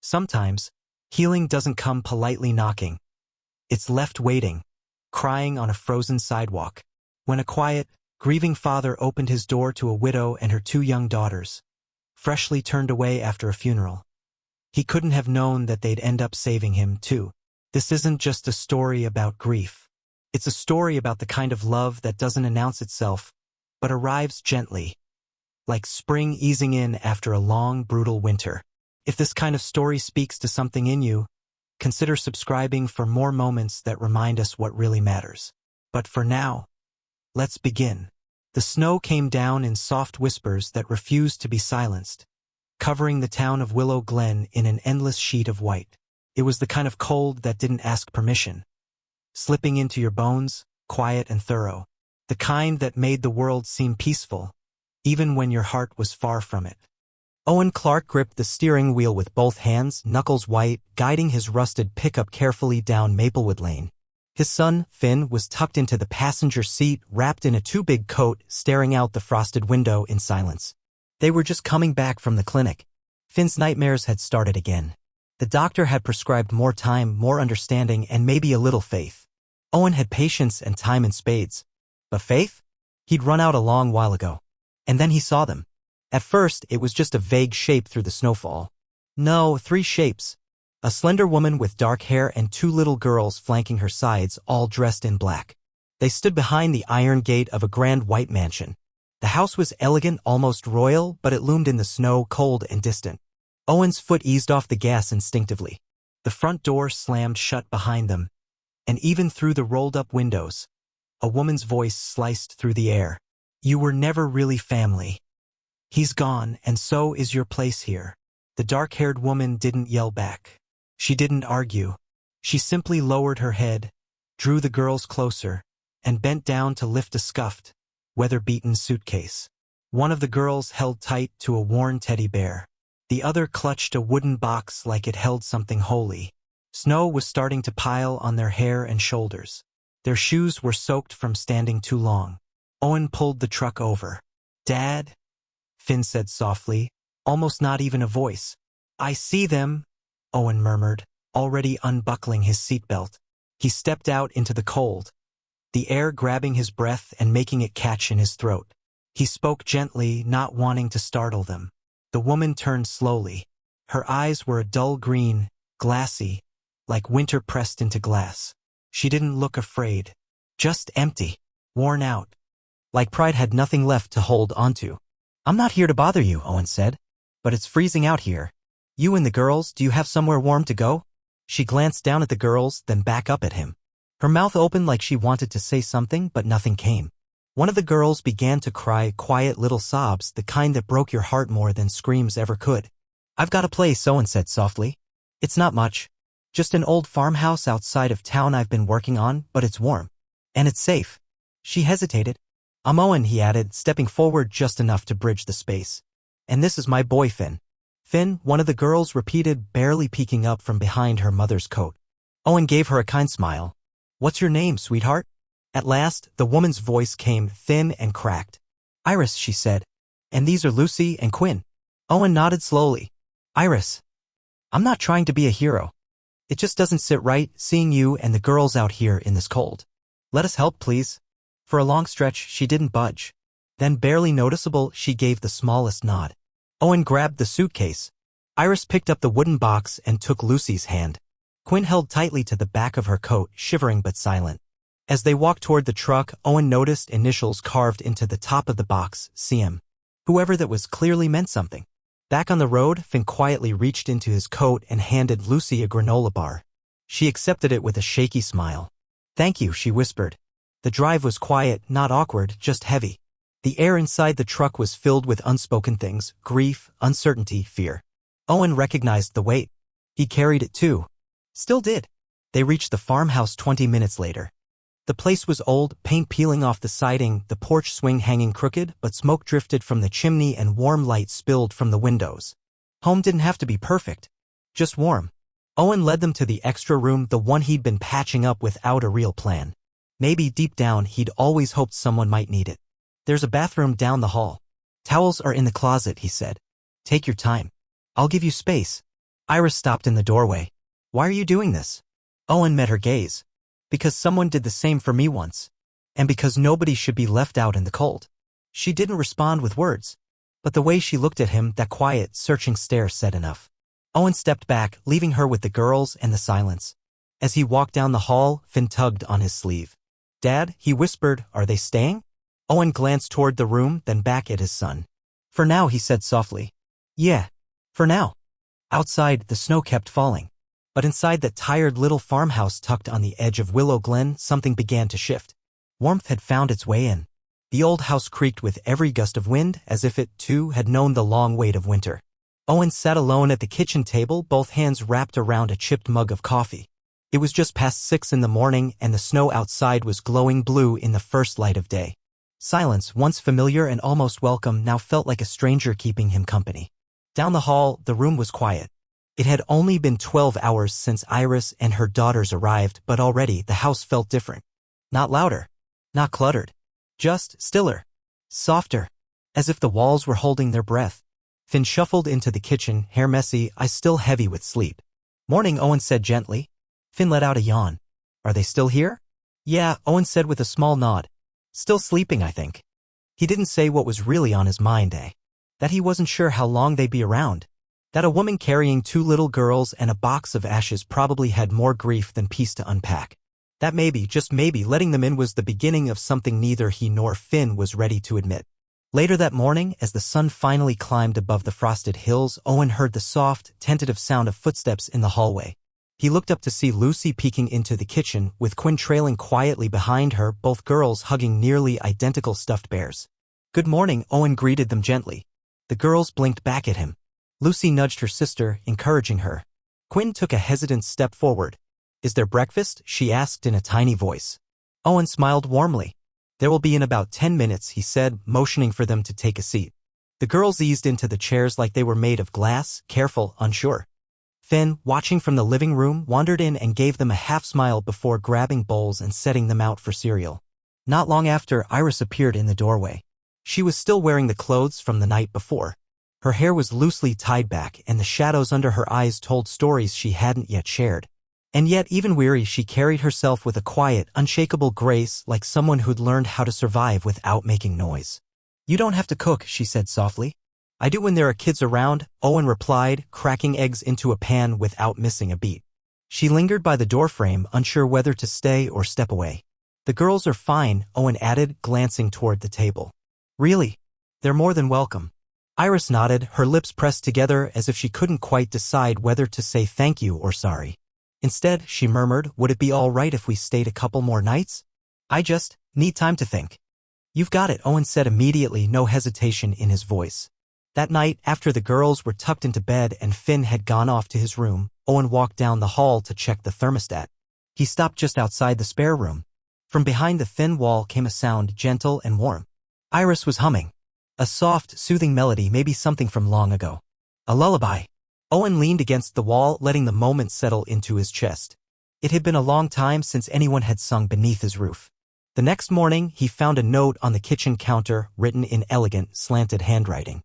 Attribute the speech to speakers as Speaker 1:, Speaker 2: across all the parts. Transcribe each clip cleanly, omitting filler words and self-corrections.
Speaker 1: Sometimes, healing doesn't come politely knocking. It's left waiting, crying on a frozen sidewalk. When a quiet, grieving father opened his door to a widow and her 2 young daughters, freshly turned away after a funeral, he couldn't have known that they'd end up saving him, too. This isn't just a story about grief. It's a story about the kind of love that doesn't announce itself, but arrives gently, like spring easing in after a long, brutal winter. If this kind of story speaks to something in you, consider subscribing for more moments that remind us what really matters. But for now, let's begin. The snow came down in soft whispers that refused to be silenced, covering the town of Willow Glen in an endless sheet of white. It was the kind of cold that didn't ask permission, slipping into your bones, quiet and thorough. The kind that made the world seem peaceful, even when your heart was far from it. Owen Clark gripped the steering wheel with both hands, knuckles white, guiding his rusted pickup carefully down Maplewood Lane. His son, Finn, was tucked into the passenger seat, wrapped in a too-big coat, staring out the frosted window in silence. They were just coming back from the clinic. Finn's nightmares had started again. The doctor had prescribed more time, more understanding, and maybe a little faith. Owen had patience and time in spades. But faith? He'd run out a long while ago. And then he saw them. At first, it was just a vague shape through the snowfall. No, 3 shapes. A slender woman with dark hair and 2 little girls flanking her sides, all dressed in black. They stood behind the iron gate of a grand white mansion. The house was elegant, almost royal, but it loomed in the snow, cold and distant. Owen's foot eased off the gas instinctively. The front door slammed shut behind them, and even through the rolled-up windows, a woman's voice sliced through the air. "You were never really family. He's gone, and so is your place here." The dark-haired woman didn't yell back. She didn't argue. She simply lowered her head, drew the girls closer, and bent down to lift a scuffed, weather-beaten suitcase. One of the girls held tight to a worn teddy bear. The other clutched a wooden box like it held something holy. Snow was starting to pile on their hair and shoulders. Their shoes were soaked from standing too long. Owen pulled the truck over. "Dad?" Finn said softly, almost not even a voice. "I see them," Owen murmured, already unbuckling his seatbelt. He stepped out into the cold, the air grabbing his breath and making it catch in his throat. He spoke gently, not wanting to startle them. The woman turned slowly. Her eyes were a dull green, glassy, like winter pressed into glass. She didn't look afraid, just empty, worn out, like pride had nothing left to hold onto. "I'm not here to bother you," Owen said, "but it's freezing out here. You and the girls, do you have somewhere warm to go?" She glanced down at the girls, then back up at him. Her mouth opened like she wanted to say something, but nothing came. One of the girls began to cry, quiet little sobs, the kind that broke your heart more than screams ever could. "I've got a place," Owen said softly. "It's not much. Just an old farmhouse outside of town I've been working on, but it's warm. And it's safe." She hesitated. "I'm Owen," he added, stepping forward just enough to bridge the space. "And this is my boy, Finn." "Finn," one of the girls repeated, barely peeking up from behind her mother's coat. Owen gave her a kind smile. "What's your name, sweetheart?" At last, the woman's voice came, thin and cracked. "Iris," she said. "And these are Lucy and Quinn." Owen nodded slowly. "Iris, I'm not trying to be a hero. It just doesn't sit right, seeing you and the girls out here in this cold. Let us help, please." For a long stretch, she didn't budge. Then, barely noticeable, she gave the smallest nod. Owen grabbed the suitcase. Iris picked up the wooden box and took Lucy's hand. Quinn held tightly to the back of her coat, shivering but silent. As they walked toward the truck, Owen noticed initials carved into the top of the box, CM. Whoever that was clearly meant something. Back on the road, Finn quietly reached into his coat and handed Lucy a granola bar. She accepted it with a shaky smile. "Thank you," she whispered. The drive was quiet, not awkward, just heavy. The air inside the truck was filled with unspoken things, grief, uncertainty, fear. Owen recognized the weight. He carried it too. Still did. They reached the farmhouse 20 minutes later. The place was old, paint peeling off the siding, the porch swing hanging crooked, but smoke drifted from the chimney and warm light spilled from the windows. Home didn't have to be perfect, just warm. Owen led them to the extra room, the one he'd been patching up without a real plan. Maybe deep down he'd always hoped someone might need it. "There's a bathroom down the hall. Towels are in the closet," he said. "Take your time. I'll give you space." Iris stopped in the doorway. Why are you doing this? Owen met her gaze. Because someone did the same for me once. And because nobody should be left out in the cold. She didn't respond with words. But the way she looked at him, that quiet, searching stare said enough. Owen stepped back, leaving her with the girls and the silence. As he walked down the hall, Finn tugged on his sleeve. Dad, he whispered, are they staying? Owen glanced toward the room, then back at his son. For now, he said softly. Yeah, for now. Outside, the snow kept falling. But inside that tired little farmhouse tucked on the edge of Willow Glen, something began to shift. Warmth had found its way in. The old house creaked with every gust of wind, as if it, too, had known the long wait of winter. Owen sat alone at the kitchen table, both hands wrapped around a chipped mug of coffee. It was just past 6 in the morning, and the snow outside was glowing blue in the first light of day. Silence, once familiar and almost welcome, now felt like a stranger keeping him company. Down the hall, the room was quiet. It had only been 12 hours since Iris and her daughters arrived, but already the house felt different. Not louder. Not cluttered. Just stiller. Softer. As if the walls were holding their breath. Finn shuffled into the kitchen, hair messy, eyes still heavy with sleep. Morning, Owen said gently. Finn let out a yawn. Are they still here? Yeah, Owen said with a small nod. Still sleeping, I think. He didn't say what was really on his mind, That he wasn't sure how long they'd be around. That a woman carrying 2 little girls and a box of ashes probably had more grief than peace to unpack. That maybe, just maybe, letting them in was the beginning of something neither he nor Finn was ready to admit. Later that morning, as the sun finally climbed above the frosted hills, Owen heard the soft, tentative sound of footsteps in the hallway. He looked up to see Lucy peeking into the kitchen, with Quinn trailing quietly behind her, both girls hugging nearly identical stuffed bears. Good morning, Owen greeted them gently. The girls blinked back at him. Lucy nudged her sister, encouraging her. Quinn took a hesitant step forward. Is there breakfast? She asked in a tiny voice. Owen smiled warmly. There will be in about 10 minutes, he said, motioning for them to take a seat. The girls eased into the chairs like they were made of glass, careful, unsure. Finn, watching from the living room, wandered in and gave them a half-smile before grabbing bowls and setting them out for cereal. Not long after, Iris appeared in the doorway. She was still wearing the clothes from the night before. Her hair was loosely tied back, and the shadows under her eyes told stories she hadn't yet shared. And yet, even weary, she carried herself with a quiet, unshakable grace, like someone who'd learned how to survive without making noise. You don't have to cook, she said softly. I do when there are kids around, Owen replied, cracking eggs into a pan without missing a beat. She lingered by the doorframe, unsure whether to stay or step away. The girls are fine, Owen added, glancing toward the table. Really? They're more than welcome. Iris nodded, her lips pressed together as if she couldn't quite decide whether to say thank you or sorry. Instead, she murmured, would it be all right if we stayed a couple more nights? I just need time to think. You've got it, Owen said immediately, no hesitation in his voice. That night, after the girls were tucked into bed and Finn had gone off to his room, Owen walked down the hall to check the thermostat. He stopped just outside the spare room. From behind the thin wall came a sound gentle and warm. Iris was humming. A soft, soothing melody, maybe something from long ago. A lullaby. Owen leaned against the wall, letting the moment settle into his chest. It had been a long time since anyone had sung beneath his roof. The next morning, he found a note on the kitchen counter, written in elegant, slanted handwriting.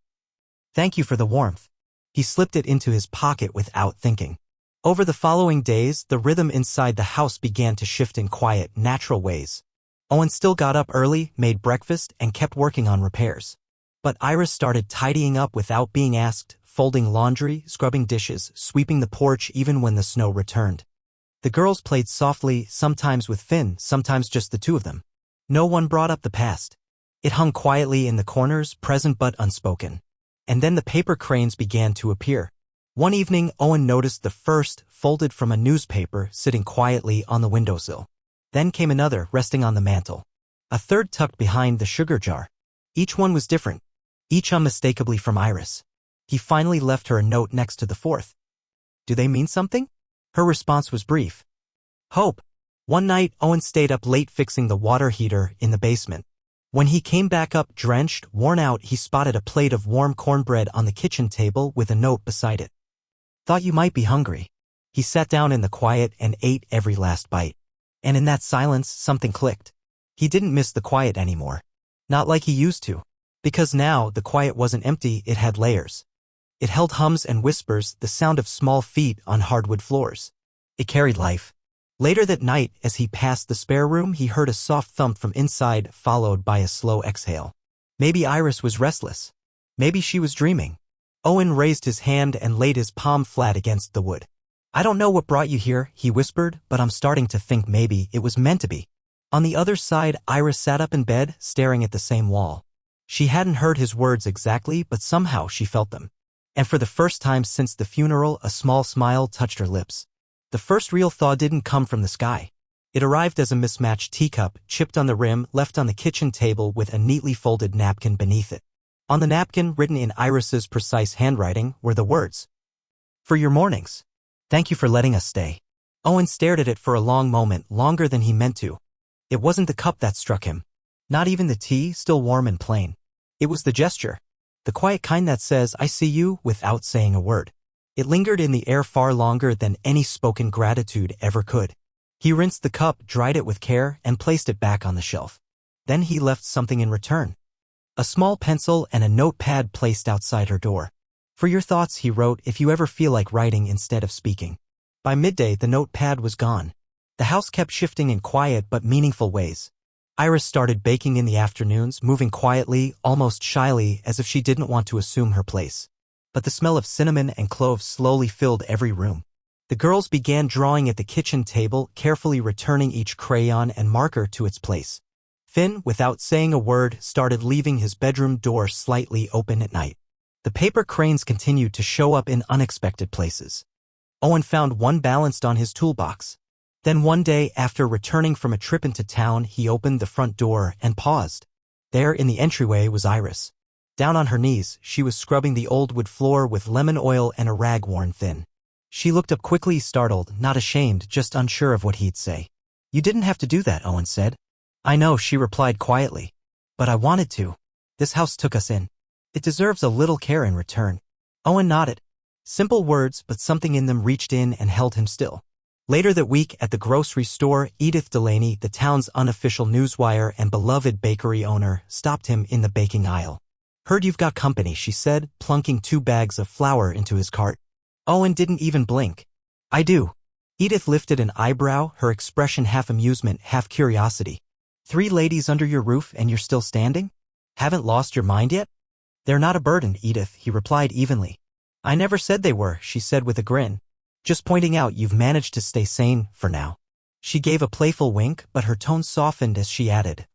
Speaker 1: Thank you for the warmth. He slipped it into his pocket without thinking. Over the following days, the rhythm inside the house began to shift in quiet, natural ways. Owen still got up early, made breakfast, and kept working on repairs. But Iris started tidying up without being asked, folding laundry, scrubbing dishes, sweeping the porch even when the snow returned. The girls played softly, sometimes with Finn, sometimes just the two of them. No one brought up the past. It hung quietly in the corners, present but unspoken. And then the paper cranes began to appear. One evening, Owen noticed the first, folded from a newspaper, sitting quietly on the windowsill. Then came another, resting on the mantel. A third tucked behind the sugar jar. Each one was different. Each unmistakably from Iris. He finally left her a note next to the fourth. Do they mean something? Her response was brief. Hope. One night, Owen stayed up late fixing the water heater in the basement. When he came back up drenched, worn out, he spotted a plate of warm cornbread on the kitchen table with a note beside it. Thought you might be hungry. He sat down in the quiet and ate every last bite. And in that silence, something clicked. He didn't miss the quiet anymore. Not like he used to. Because now, the quiet wasn't empty, it had layers. It held hums and whispers, the sound of small feet on hardwood floors. It carried life. Later that night, as he passed the spare room, he heard a soft thump from inside, followed by a slow exhale. Maybe Iris was restless. Maybe she was dreaming. Owen raised his hand and laid his palm flat against the wood. "I don't know what brought you here," he whispered, "but I'm starting to think maybe it was meant to be." On the other side, Iris sat up in bed, staring at the same wall. She hadn't heard his words exactly, but somehow she felt them. And for the first time since the funeral, a small smile touched her lips. The first real thaw didn't come from the sky. It arrived as a mismatched teacup, chipped on the rim, left on the kitchen table with a neatly folded napkin beneath it. On the napkin, written in Iris's precise handwriting, were the words, "For your mornings. Thank you for letting us stay." Owen stared at it for a long moment, longer than he meant to. It wasn't the cup that struck him. Not even the tea, still warm and plain. It was the gesture. The quiet kind that says, "I see you," without saying a word. It lingered in the air far longer than any spoken gratitude ever could. He rinsed the cup, dried it with care, and placed it back on the shelf. Then he left something in return. A small pencil and a notepad placed outside her door. "For your thoughts," he wrote, "if you ever feel like writing instead of speaking." By midday, the notepad was gone. The house kept shifting in quiet but meaningful ways. Iris started baking in the afternoons, moving quietly, almost shyly, as if she didn't want to assume her place. But the smell of cinnamon and cloves slowly filled every room. The girls began drawing at the kitchen table, carefully returning each crayon and marker to its place. Finn, without saying a word, started leaving his bedroom door slightly open at night. The paper cranes continued to show up in unexpected places. Owen found one balanced on his toolbox. Then one day, after returning from a trip into town, he opened the front door and paused. There in the entryway was Iris. Down on her knees, she was scrubbing the old wood floor with lemon oil and a rag worn thin. She looked up quickly, startled, not ashamed, just unsure of what he'd say. "You didn't have to do that," Owen said. "I know," she replied quietly. "But I wanted to. This house took us in. It deserves a little care in return." Owen nodded. Simple words, but something in them reached in and held him still. Later that week, at the grocery store, Edith Delaney, the town's unofficial newswire and beloved bakery owner, stopped him in the baking aisle. "Heard you've got company," she said, plunking 2 bags of flour into his cart. Owen didn't even blink. "I do." Edith lifted an eyebrow, her expression half amusement, half curiosity. 3 ladies under your roof and you're still standing? Haven't lost your mind yet?" "They're not a burden, Edith," he replied evenly. "I never said they were," she said with a grin. "Just pointing out you've managed to stay sane for now." She gave a playful wink, but her tone softened as she added,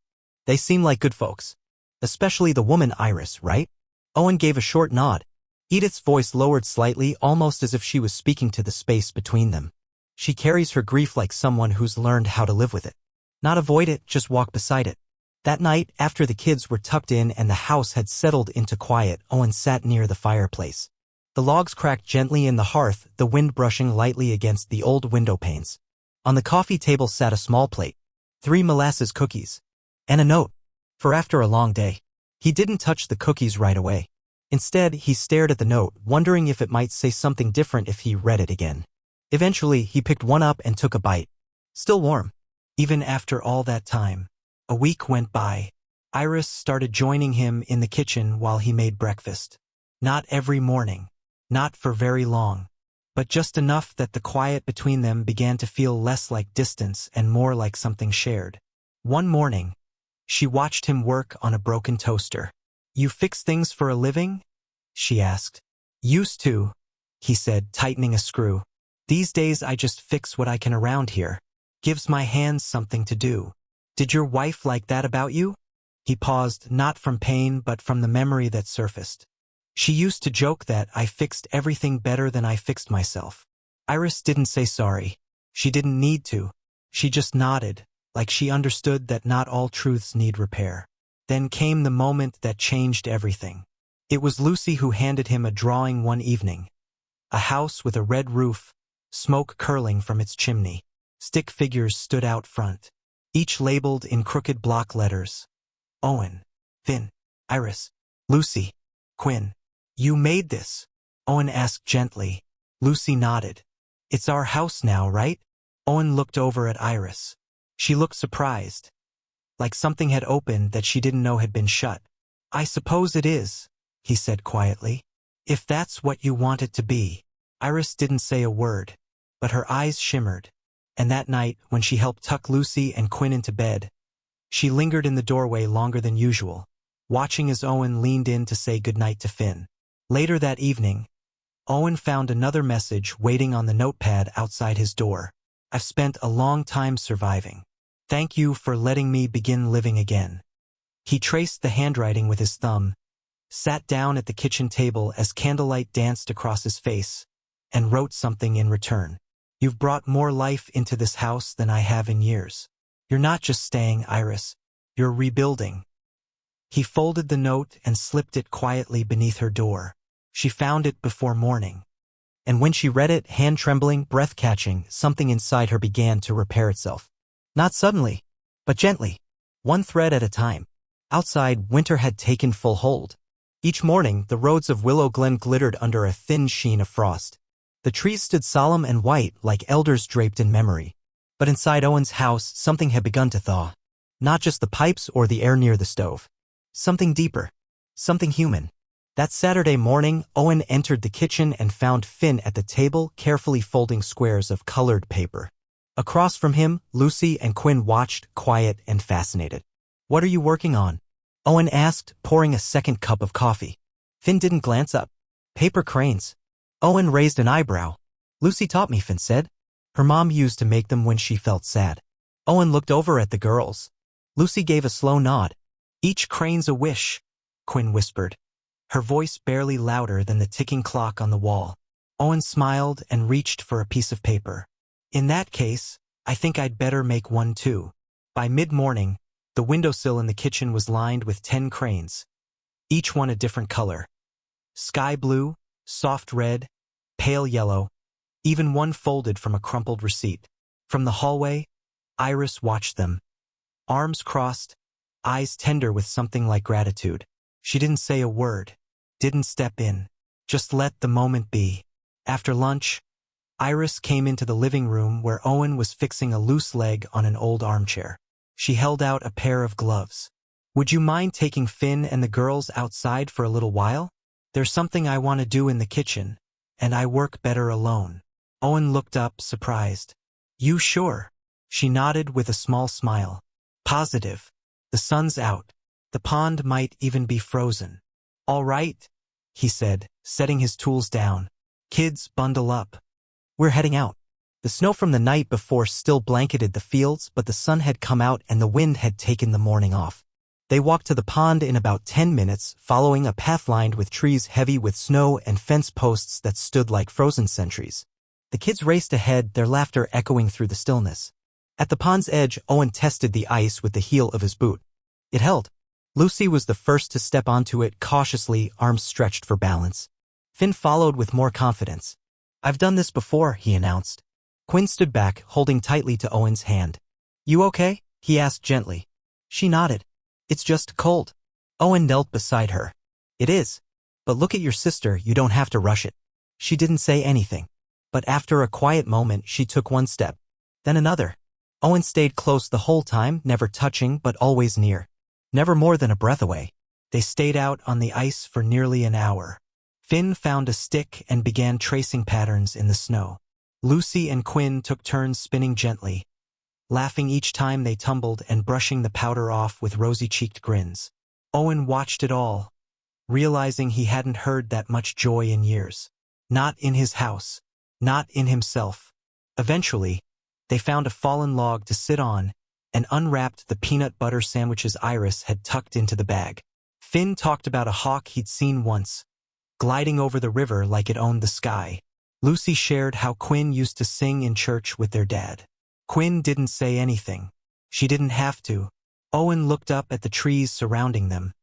Speaker 1: "They seem like good folks. Especially the woman Iris, right?" Owen gave a short nod. Edith's voice lowered slightly, almost as if she was speaking to the space between them. "She carries her grief like someone who's learned how to live with it. Not avoid it, just walk beside it." That night, after the kids were tucked in and the house had settled into quiet, Owen sat near the fireplace. The logs cracked gently in the hearth, the wind brushing lightly against the old window panes. On the coffee table sat a small plate, 3 molasses cookies, and a note. For after a long day, he didn't touch the cookies right away. Instead, he stared at the note, wondering if it might say something different if he read it again. Eventually, he picked one up and took a bite. Still warm. Even after all that time. A week went by. Iris started joining him in the kitchen while he made breakfast. Not every morning. Not for very long. But just enough that the quiet between them began to feel less like distance and more like something shared. One morning, she watched him work on a broken toaster. "You fix things for a living?" she asked. "Used to," he said, tightening a screw. "These days I just fix what I can around here. Gives my hands something to do." "Did your wife like that about you?" He paused, not from pain but from the memory that surfaced. "She used to joke that I fixed everything better than I fixed myself." Iris didn't say sorry. She didn't need to. She just nodded, like she understood that not all truths need repair. Then came the moment that changed everything. It was Lucy who handed him a drawing one evening. A house with a red roof, smoke curling from its chimney. Stick figures stood out front, each labeled in crooked block letters. Owen, Finn, Iris, Lucy, Quinn. "You made this?" Owen asked gently. Lucy nodded. "It's our house now, right?" Owen looked over at Iris. She looked surprised, like something had opened that she didn't know had been shut. "I suppose it is," he said quietly. If that's what you want it to be. Iris didn't say a word, but her eyes shimmered. And that night, when she helped tuck Lucy and Quinn into bed, she lingered in the doorway longer than usual, watching as Owen leaned in to say goodnight to Finn. Later that evening, Owen found another message waiting on the notepad outside his door. I've spent a long time surviving. Thank you for letting me begin living again. He traced the handwriting with his thumb, sat down at the kitchen table as candlelight danced across his face, and wrote something in return. You've brought more life into this house than I have in years. You're not just staying, Iris. You're rebuilding. He folded the note and slipped it quietly beneath her door. She found it before morning. And when she read it, hand-trembling, breath-catching, something inside her began to repair itself. Not suddenly, but gently, one thread at a time. Outside, winter had taken full hold. Each morning, the roads of Willow Glen glittered under a thin sheen of frost. The trees stood solemn and white like elders draped in memory. But inside Owen's house, something had begun to thaw. Not just the pipes or the air near the stove. Something deeper. Something human. That Saturday morning, Owen entered the kitchen and found Finn at the table, carefully folding squares of colored paper. Across from him, Lucy and Quinn watched, quiet and fascinated. What are you working on? Owen asked, pouring a second cup of coffee. Finn didn't glance up. Paper cranes. Owen raised an eyebrow. Lucy taught me, Finn said. Her mom used to make them when she felt sad. Owen looked over at the girls. Lucy gave a slow nod. Each crane's a wish, Quinn whispered, her voice barely louder than the ticking clock on the wall. Owen smiled and reached for a piece of paper. In that case, I think I'd better make one too. By mid-morning, the windowsill in the kitchen was lined with 10 cranes, each one a different color. Sky blue, soft red, pale yellow, even one folded from a crumpled receipt. From the hallway, Iris watched them. Arms crossed, eyes tender with something like gratitude. She didn't say a word, didn't step in, just let the moment be. After lunch, Iris came into the living room where Owen was fixing a loose leg on an old armchair. She held out a pair of gloves. Would you mind taking Finn and the girls outside for a little while? There's something I want to do in the kitchen, and I work better alone. Owen looked up, surprised. You sure? She nodded with a small smile. Positive. The sun's out. The pond might even be frozen. All right, he said, setting his tools down. Kids, bundle up. We're heading out. The snow from the night before still blanketed the fields, but the sun had come out and the wind had taken the morning off. They walked to the pond in about 10 minutes, following a path lined with trees heavy with snow and fence posts that stood like frozen sentries. The kids raced ahead, their laughter echoing through the stillness. At the pond's edge, Owen tested the ice with the heel of his boot. It held. Lucy was the first to step onto it cautiously, arms stretched for balance. Finn followed with more confidence. I've done this before, he announced. Quinn stood back, holding tightly to Owen's hand. You okay? He asked gently. She nodded. It's just cold. Owen knelt beside her. It is. But look at your sister, you don't have to rush it. She didn't say anything. But after a quiet moment, she took one step. Then another. Owen stayed close the whole time, never touching but always near. Never more than a breath away. They stayed out on the ice for nearly an hour. Finn found a stick and began tracing patterns in the snow. Lucy and Quinn took turns spinning gently, laughing each time they tumbled and brushing the powder off with rosy-cheeked grins. Owen watched it all, realizing he hadn't heard that much joy in years. Not in his house. Not in himself. Eventually, they found a fallen log to sit on and unwrapped the peanut butter sandwiches Iris had tucked into the bag. Finn talked about a hawk he'd seen once, gliding over the river like it owned the sky. Lucy shared how Quinn used to sing in church with their dad. Quinn didn't say anything. She didn't have to. Owen looked up at the trees surrounding them,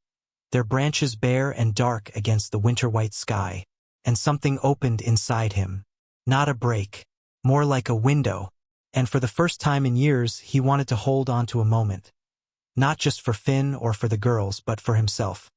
Speaker 1: their branches bare and dark against the winter-white sky, and something opened inside him. Not a break, more like a window, and for the first time in years he wanted to hold on to a moment. Not just for Finn or for the girls, but for himself.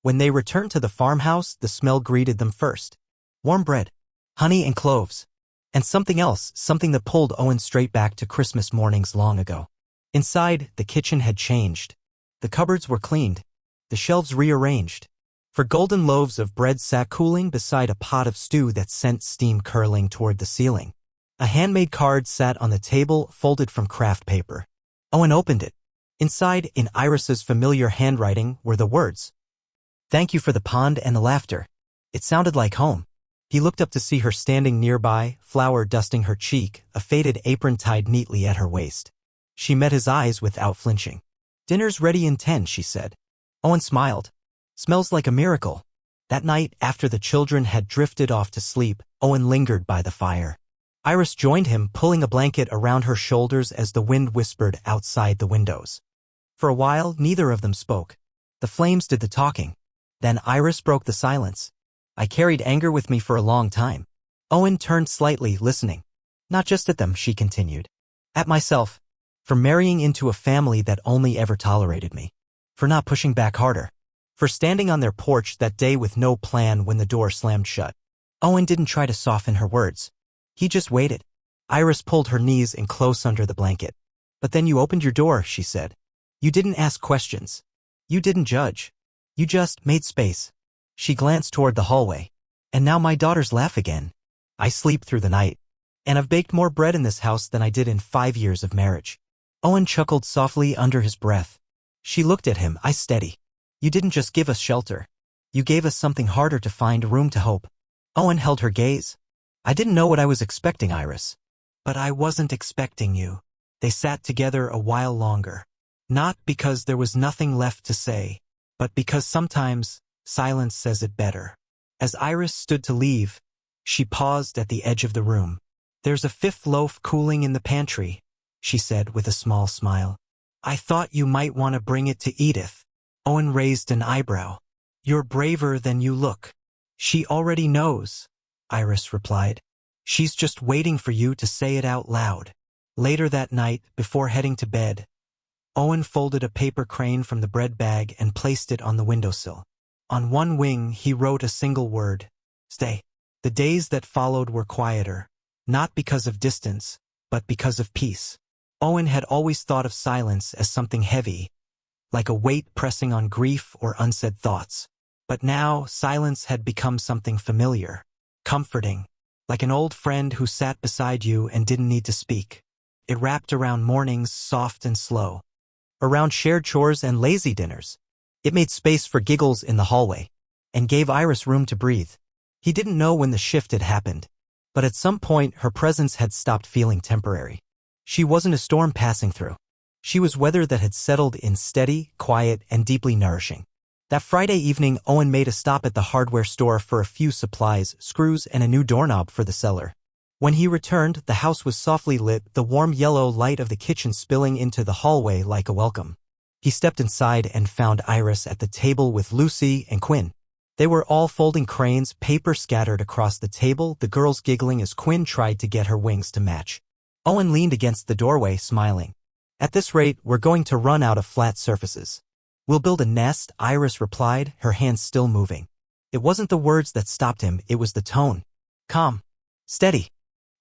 Speaker 1: When they returned to the farmhouse, the smell greeted them first. Warm bread, honey and cloves, and something else, something that pulled Owen straight back to Christmas mornings long ago. Inside, the kitchen had changed. The cupboards were cleaned, the shelves rearranged, For golden loaves of bread sat cooling beside a pot of stew that sent steam curling toward the ceiling. A handmade card sat on the table, folded from craft paper. Owen opened it. Inside, in Iris's familiar handwriting, were the words, "Thank you for the pond and the laughter." It sounded like home. He looked up to see her standing nearby, flour dusting her cheek, a faded apron tied neatly at her waist. She met his eyes without flinching. "Dinner's ready in 10, she said. Owen smiled. "Smells like a miracle." That night, after the children had drifted off to sleep, Owen lingered by the fire. Iris joined him, pulling a blanket around her shoulders as the wind whispered outside the windows. For a while, neither of them spoke. The flames did the talking. Then Iris broke the silence. "I carried anger with me for a long time." Owen turned slightly, listening. "Not just at them," she continued. "At myself. For marrying into a family that only ever tolerated me. For not pushing back harder. For standing on their porch that day with no plan when the door slammed shut." Owen didn't try to soften her words. He just waited. Iris pulled her knees in close under the blanket. "But then you opened your door," she said. "You didn't ask questions. You didn't judge. You just made space." She glanced toward the hallway. "And now my daughters laugh again. I sleep through the night. And I've baked more bread in this house than I did in 5 years of marriage." Owen chuckled softly under his breath. She looked at him, eyes steady. "You didn't just give us shelter. You gave us something harder to find, room to hope." Owen held her gaze. "I didn't know what I was expecting, Iris." "But I wasn't expecting you." They sat together a while longer. Not because there was nothing left to say, but because sometimes silence says it better. As Iris stood to leave, she paused at the edge of the room. "There's a 5th loaf cooling in the pantry," she said with a small smile. "I thought you might want to bring it to Edith." Owen raised an eyebrow. "You're braver than you look." "She already knows," Iris replied. "She's just waiting for you to say it out loud." Later that night, before heading to bed, Owen folded a paper crane from the bread bag and placed it on the windowsill. On one wing, he wrote a single word, "Stay." The days that followed were quieter, not because of distance, but because of peace. Owen had always thought of silence as something heavy, like a weight pressing on grief or unsaid thoughts. But now, silence had become something familiar, comforting, like an old friend who sat beside you and didn't need to speak. It wrapped around mornings, soft and slow, around shared chores and lazy dinners. It made space for giggles in the hallway, and gave Iris room to breathe. He didn't know when the shift had happened, but at some point her presence had stopped feeling temporary. She wasn't a storm passing through. She was weather that had settled in, steady, quiet, and deeply nourishing. That Friday evening, Owen made a stop at the hardware store for a few supplies, screws, and a new doorknob for the cellar. When he returned, the house was softly lit, the warm yellow light of the kitchen spilling into the hallway like a welcome. He stepped inside and found Iris at the table with Lucy and Quinn. They were all folding cranes, paper scattered across the table, the girls giggling as Quinn tried to get her wings to match. Owen leaned against the doorway, smiling. "At this rate, we're going to run out of flat surfaces." "We'll build a nest," Iris replied, her hands still moving. It wasn't the words that stopped him, it was the tone. Calm. Steady.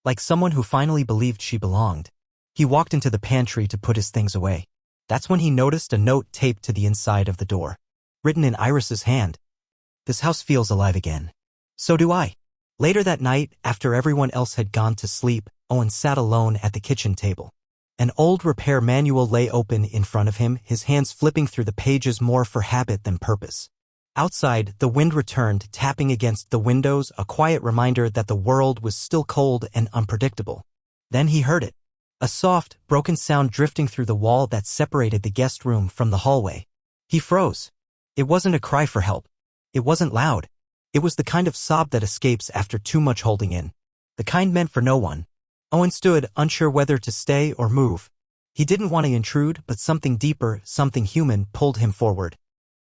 Speaker 1: Like someone who finally believed she belonged. He walked into the pantry to put his things away. That's when he noticed a note taped to the inside of the door. Written in Iris's hand. "This house feels alive again. So do I." Later that night, after everyone else had gone to sleep, Owen sat alone at the kitchen table. An old repair manual lay open in front of him, his hands flipping through the pages more for habit than purpose. Outside, the wind returned, tapping against the windows, a quiet reminder that the world was still cold and unpredictable. Then he heard it. A soft, broken sound drifting through the wall that separated the guest room from the hallway. He froze. It wasn't a cry for help. It wasn't loud. It was the kind of sob that escapes after too much holding in. The kind meant for no one. Owen stood, unsure whether to stay or move. He didn't want to intrude, but something deeper, something human, pulled him forward.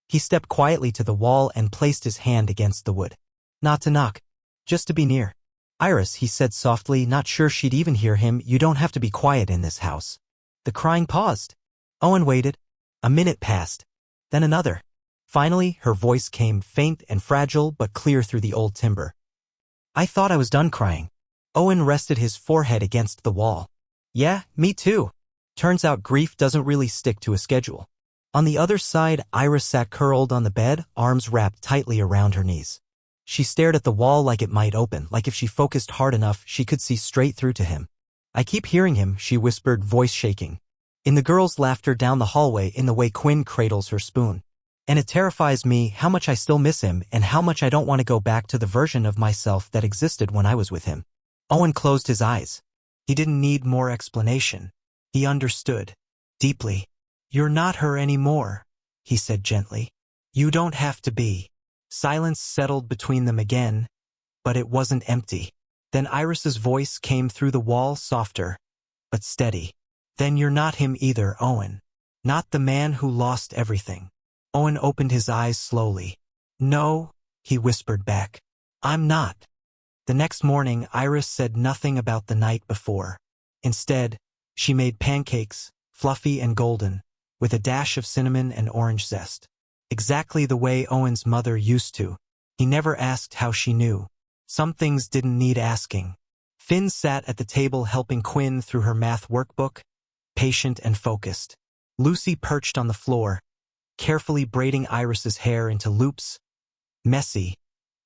Speaker 1: He stepped quietly to the wall and placed his hand against the wood. Not to knock. Just to be near. "Iris," he said softly, not sure she'd even hear him, "you don't have to be quiet in this house." The crying paused. Owen waited. A minute passed. Then another. Finally, her voice came, faint and fragile but clear through the old timber. "I thought I was done crying." Owen rested his forehead against the wall. "Yeah, me too. Turns out grief doesn't really stick to a schedule. On the other side, Iris sat curled on the bed, arms wrapped tightly around her knees. She stared at the wall like it might open, like if she focused hard enough, she could see straight through to him. "I keep hearing him," she whispered, voice shaking. In the girls' laughter down the hallway, in the way Quinn cradles her spoon. "And it terrifies me how much I still miss him and how much I don't want to go back to the version of myself that existed when I was with him." Owen closed his eyes. He didn't need more explanation. He understood. Deeply. "You're not her anymore," he said gently. "You don't have to be." Silence settled between them again, but it wasn't empty. Then Iris's voice came through the wall, softer, but steady. "Then you're not him either, Owen. Not the man who lost everything." Owen opened his eyes slowly. "No," he whispered back. "I'm not." The next morning, Iris said nothing about the night before. Instead, she made pancakes, fluffy and golden, with a dash of cinnamon and orange zest. Exactly the way Owen's mother used to. He never asked how she knew. Some things didn't need asking. Finn sat at the table helping Quinn through her math workbook, patient and focused. Lucy perched on the floor, carefully braiding Iris's hair into loops, messy,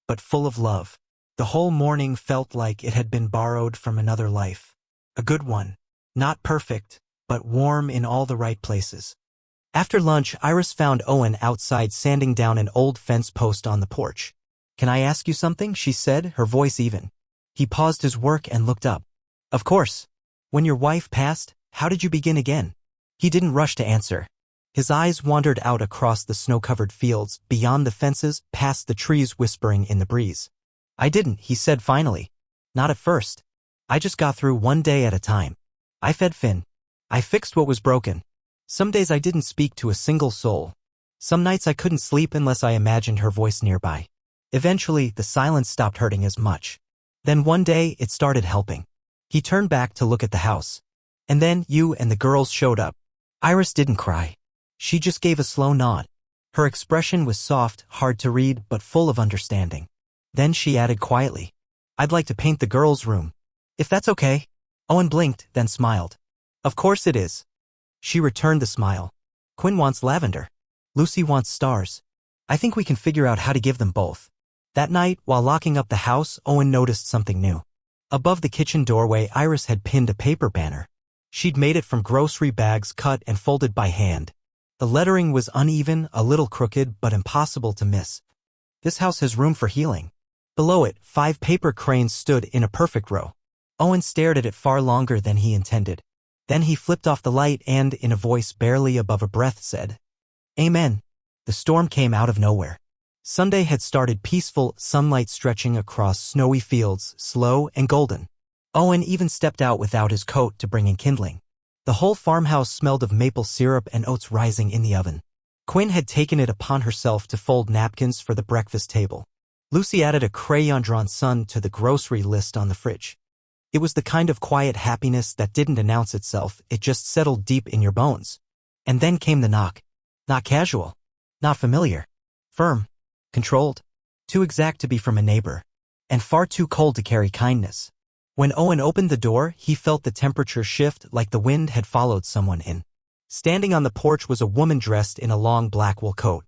Speaker 1: but full of love. The whole morning felt like it had been borrowed from another life. A good one. Not perfect, but warm in all the right places. After lunch, Iris found Owen outside sanding down an old fence post on the porch. "Can I ask you something?" she said, her voice even. He paused his work and looked up. "Of course. When your wife passed, how did you begin again?" He didn't rush to answer. His eyes wandered out across the snow-covered fields, beyond the fences, past the trees whispering in the breeze. "I didn't," he said finally. "Not at first. I just got through one day at a time. I fed Finn. I fixed what was broken. Some days I didn't speak to a single soul. Some nights I couldn't sleep unless I imagined her voice nearby. Eventually, the silence stopped hurting as much. Then one day, it started helping." He turned back to look at the house. "And then you and the girls showed up." Iris didn't cry. She just gave a slow nod. Her expression was soft, hard to read, but full of understanding. Then she added quietly, "I'd like to paint the girls' room. If that's okay." Owen blinked, then smiled. "Of course it is." She returned the smile. "Quinn wants lavender. Lucy wants stars. I think we can figure out how to give them both." That night, while locking up the house, Owen noticed something new. Above the kitchen doorway, Iris had pinned a paper banner. She'd made it from grocery bags cut and folded by hand. The lettering was uneven, a little crooked, but impossible to miss. "This house has room for healing." Below it, 5 paper cranes stood in a perfect row. Owen stared at it far longer than he intended. Then he flipped off the light and, in a voice barely above a breath, said, "Amen." The storm came out of nowhere. Sunday had started peaceful, sunlight stretching across snowy fields, slow and golden. Owen even stepped out without his coat to bring in kindling. The whole farmhouse smelled of maple syrup and oats rising in the oven. Quinn had taken it upon herself to fold napkins for the breakfast table. Lucy added a crayon-drawn sun to the grocery list on the fridge. It was the kind of quiet happiness that didn't announce itself, it just settled deep in your bones. And then came the knock. Not casual. Not familiar. Firm. Controlled. Too exact to be from a neighbor. And far too cold to carry kindness. When Owen opened the door, he felt the temperature shift like the wind had followed someone in. Standing on the porch was a woman dressed in a long black wool coat.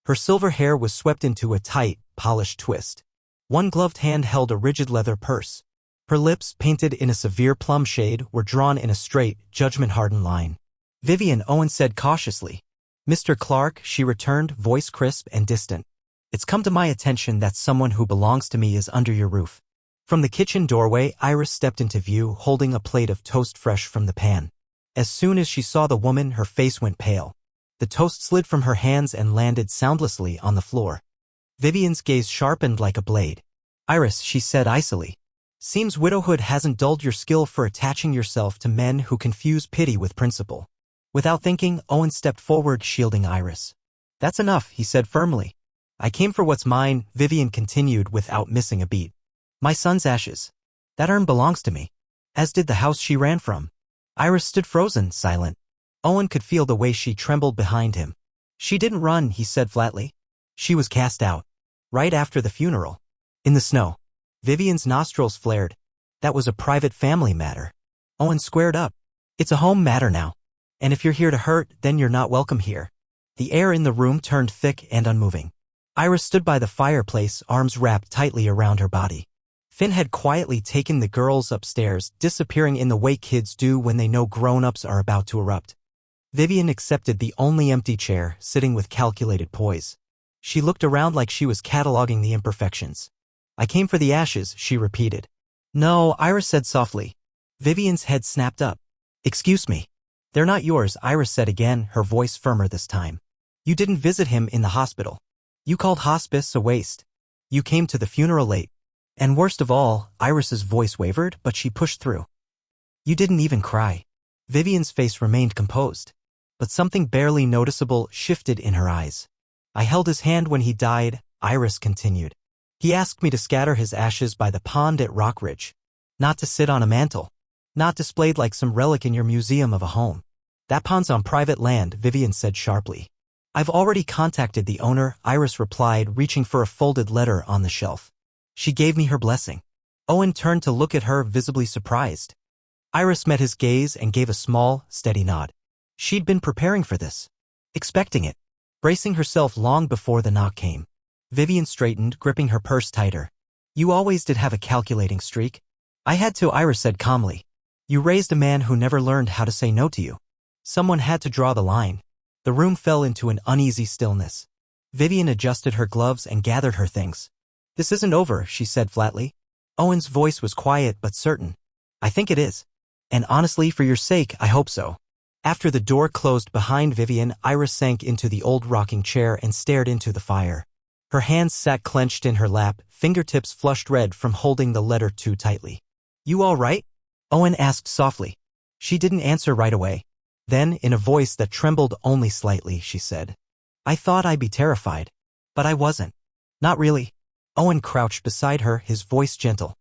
Speaker 1: Her silver hair was swept into a tight, polished twist. One gloved hand held a rigid leather purse. Her lips, painted in a severe plum shade, were drawn in a straight, judgment-hardened line. "Vivian," Owen said cautiously. "Mr. Clark," she returned, voice crisp and distant. "It's come to my attention that someone who belongs to me is under your roof." From the kitchen doorway, Iris stepped into view, holding a plate of toast fresh from the pan. As soon as she saw the woman, her face went pale. The toast slid from her hands and landed soundlessly on the floor. Vivian's gaze sharpened like a blade. "Iris," she said icily. "Seems widowhood hasn't dulled your skill for attaching yourself to men who confuse pity with principle." Without thinking, Owen stepped forward, shielding Iris. "That's enough," he said firmly. "I came for what's mine," Vivian continued without missing a beat. "My son's ashes. That urn belongs to me. As did the house she ran from." Iris stood frozen, silent. Owen could feel the way she trembled behind him. "She didn't run," he said flatly. "She was cast out. Right after the funeral. In the snow." Vivian's nostrils flared. "That was a private family matter." Owen squared up. "It's a home matter now. And if you're here to hurt, then you're not welcome here." The air in the room turned thick and unmoving. Iris stood by the fireplace, arms wrapped tightly around her body. Finn had quietly taken the girls upstairs, disappearing in the way kids do when they know grown-ups are about to erupt. Vivian accepted the only empty chair, sitting with calculated poise. She looked around like she was cataloging the imperfections. "I came for the ashes," she repeated. "No," Iris said softly. Vivian's head snapped up. "Excuse me. They're not yours," Iris said again, her voice firmer this time. "You didn't visit him in the hospital. You called hospice a waste. You came to the funeral late. And worst of all," Iris's voice wavered, but she pushed through. "You didn't even cry." Vivian's face remained composed, but something barely noticeable shifted in her eyes. "I held his hand when he died," Iris continued. "He asked me to scatter his ashes by the pond at Rockridge. Not to sit on a mantle. Not displayed like some relic in your museum of a home. That pond's on private land," Vivian said sharply. "I've already contacted the owner," Iris replied, reaching for a folded letter on the shelf. "She gave me her blessing." Owen turned to look at her, visibly surprised. Iris met his gaze and gave a small, steady nod. She'd been preparing for this. Expecting it. Bracing herself long before the knock came. Vivian straightened, gripping her purse tighter. "You always did have a calculating streak." "I had to," Iris said calmly. "You raised a man who never learned how to say no to you. Someone had to draw the line." The room fell into an uneasy stillness. Vivian adjusted her gloves and gathered her things. "This isn't over," she said flatly. Owen's voice was quiet but certain. "I think it is. And honestly, for your sake, I hope so." After the door closed behind Vivian, Iris sank into the old rocking chair and stared into the fire. Her hands sat clenched in her lap, fingertips flushed red from holding the letter too tightly. "You all right?" Owen asked softly. She didn't answer right away. Then, in a voice that trembled only slightly, she said, "I thought I'd be terrified. But I wasn't. Not really." Owen crouched beside her, his voice gentle.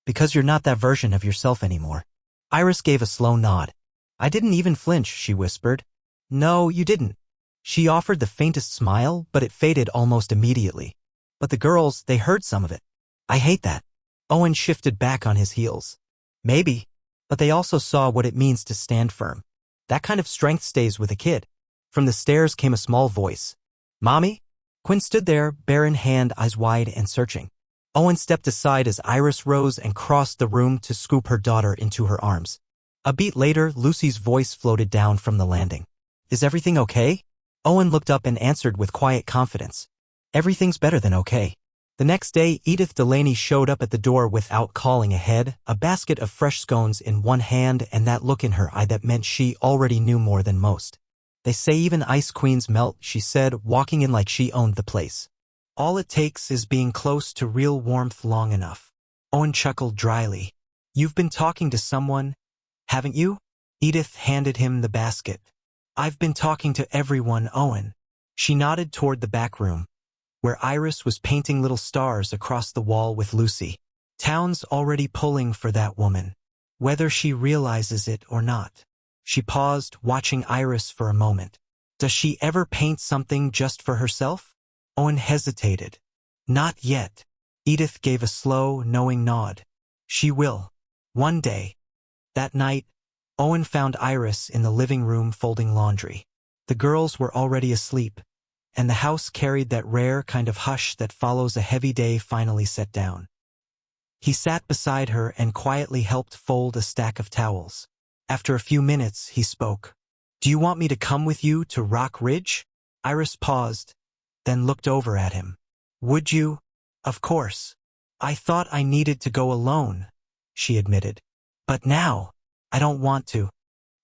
Speaker 1: "Because you're not that version of yourself anymore." Iris gave a slow nod. "I didn't even flinch," she whispered. "No, you didn't." She offered the faintest smile, but it faded almost immediately. "But the girls, they heard some of it. I hate that." Owen shifted back on his heels. "Maybe. But they also saw what it means to stand firm. That kind of strength stays with a kid." From the stairs came a small voice. "Mommy?" Quinn stood there, barren hand, eyes wide and searching. Owen stepped aside as Iris rose and crossed the room to scoop her daughter into her arms. A beat later, Lucy's voice floated down from the landing. "Is everything okay?" Owen looked up and answered with quiet confidence. "Everything's better than okay." The next day, Edith Delaney showed up at the door without calling ahead, a basket of fresh scones in one hand and that look in her eye that meant she already knew more than most. "They say even ice queens melt," she said, walking in like she owned the place. "All it takes is being close to real warmth long enough." Owen chuckled dryly. "You've been talking to someone, haven't you?" Edith handed him the basket. "I've been talking to everyone, Owen." She nodded toward the back room, where Iris was painting little stars across the wall with Lucy. "Town's already pulling for that woman, whether she realizes it or not." She paused, watching Iris for a moment. "Does she ever paint something just for herself?" Owen hesitated. "Not yet." Edith gave a slow, knowing nod. "She will. One day." That night, Owen found Iris in the living room folding laundry. The girls were already asleep, and the house carried that rare kind of hush that follows a heavy day finally set down. He sat beside her and quietly helped fold a stack of towels. After a few minutes, he spoke. "Do you want me to come with you to Rock Ridge?" Iris paused, then looked over at him. "Would you?" "Of course. I thought I needed to go alone," she admitted. "But now, I don't want to."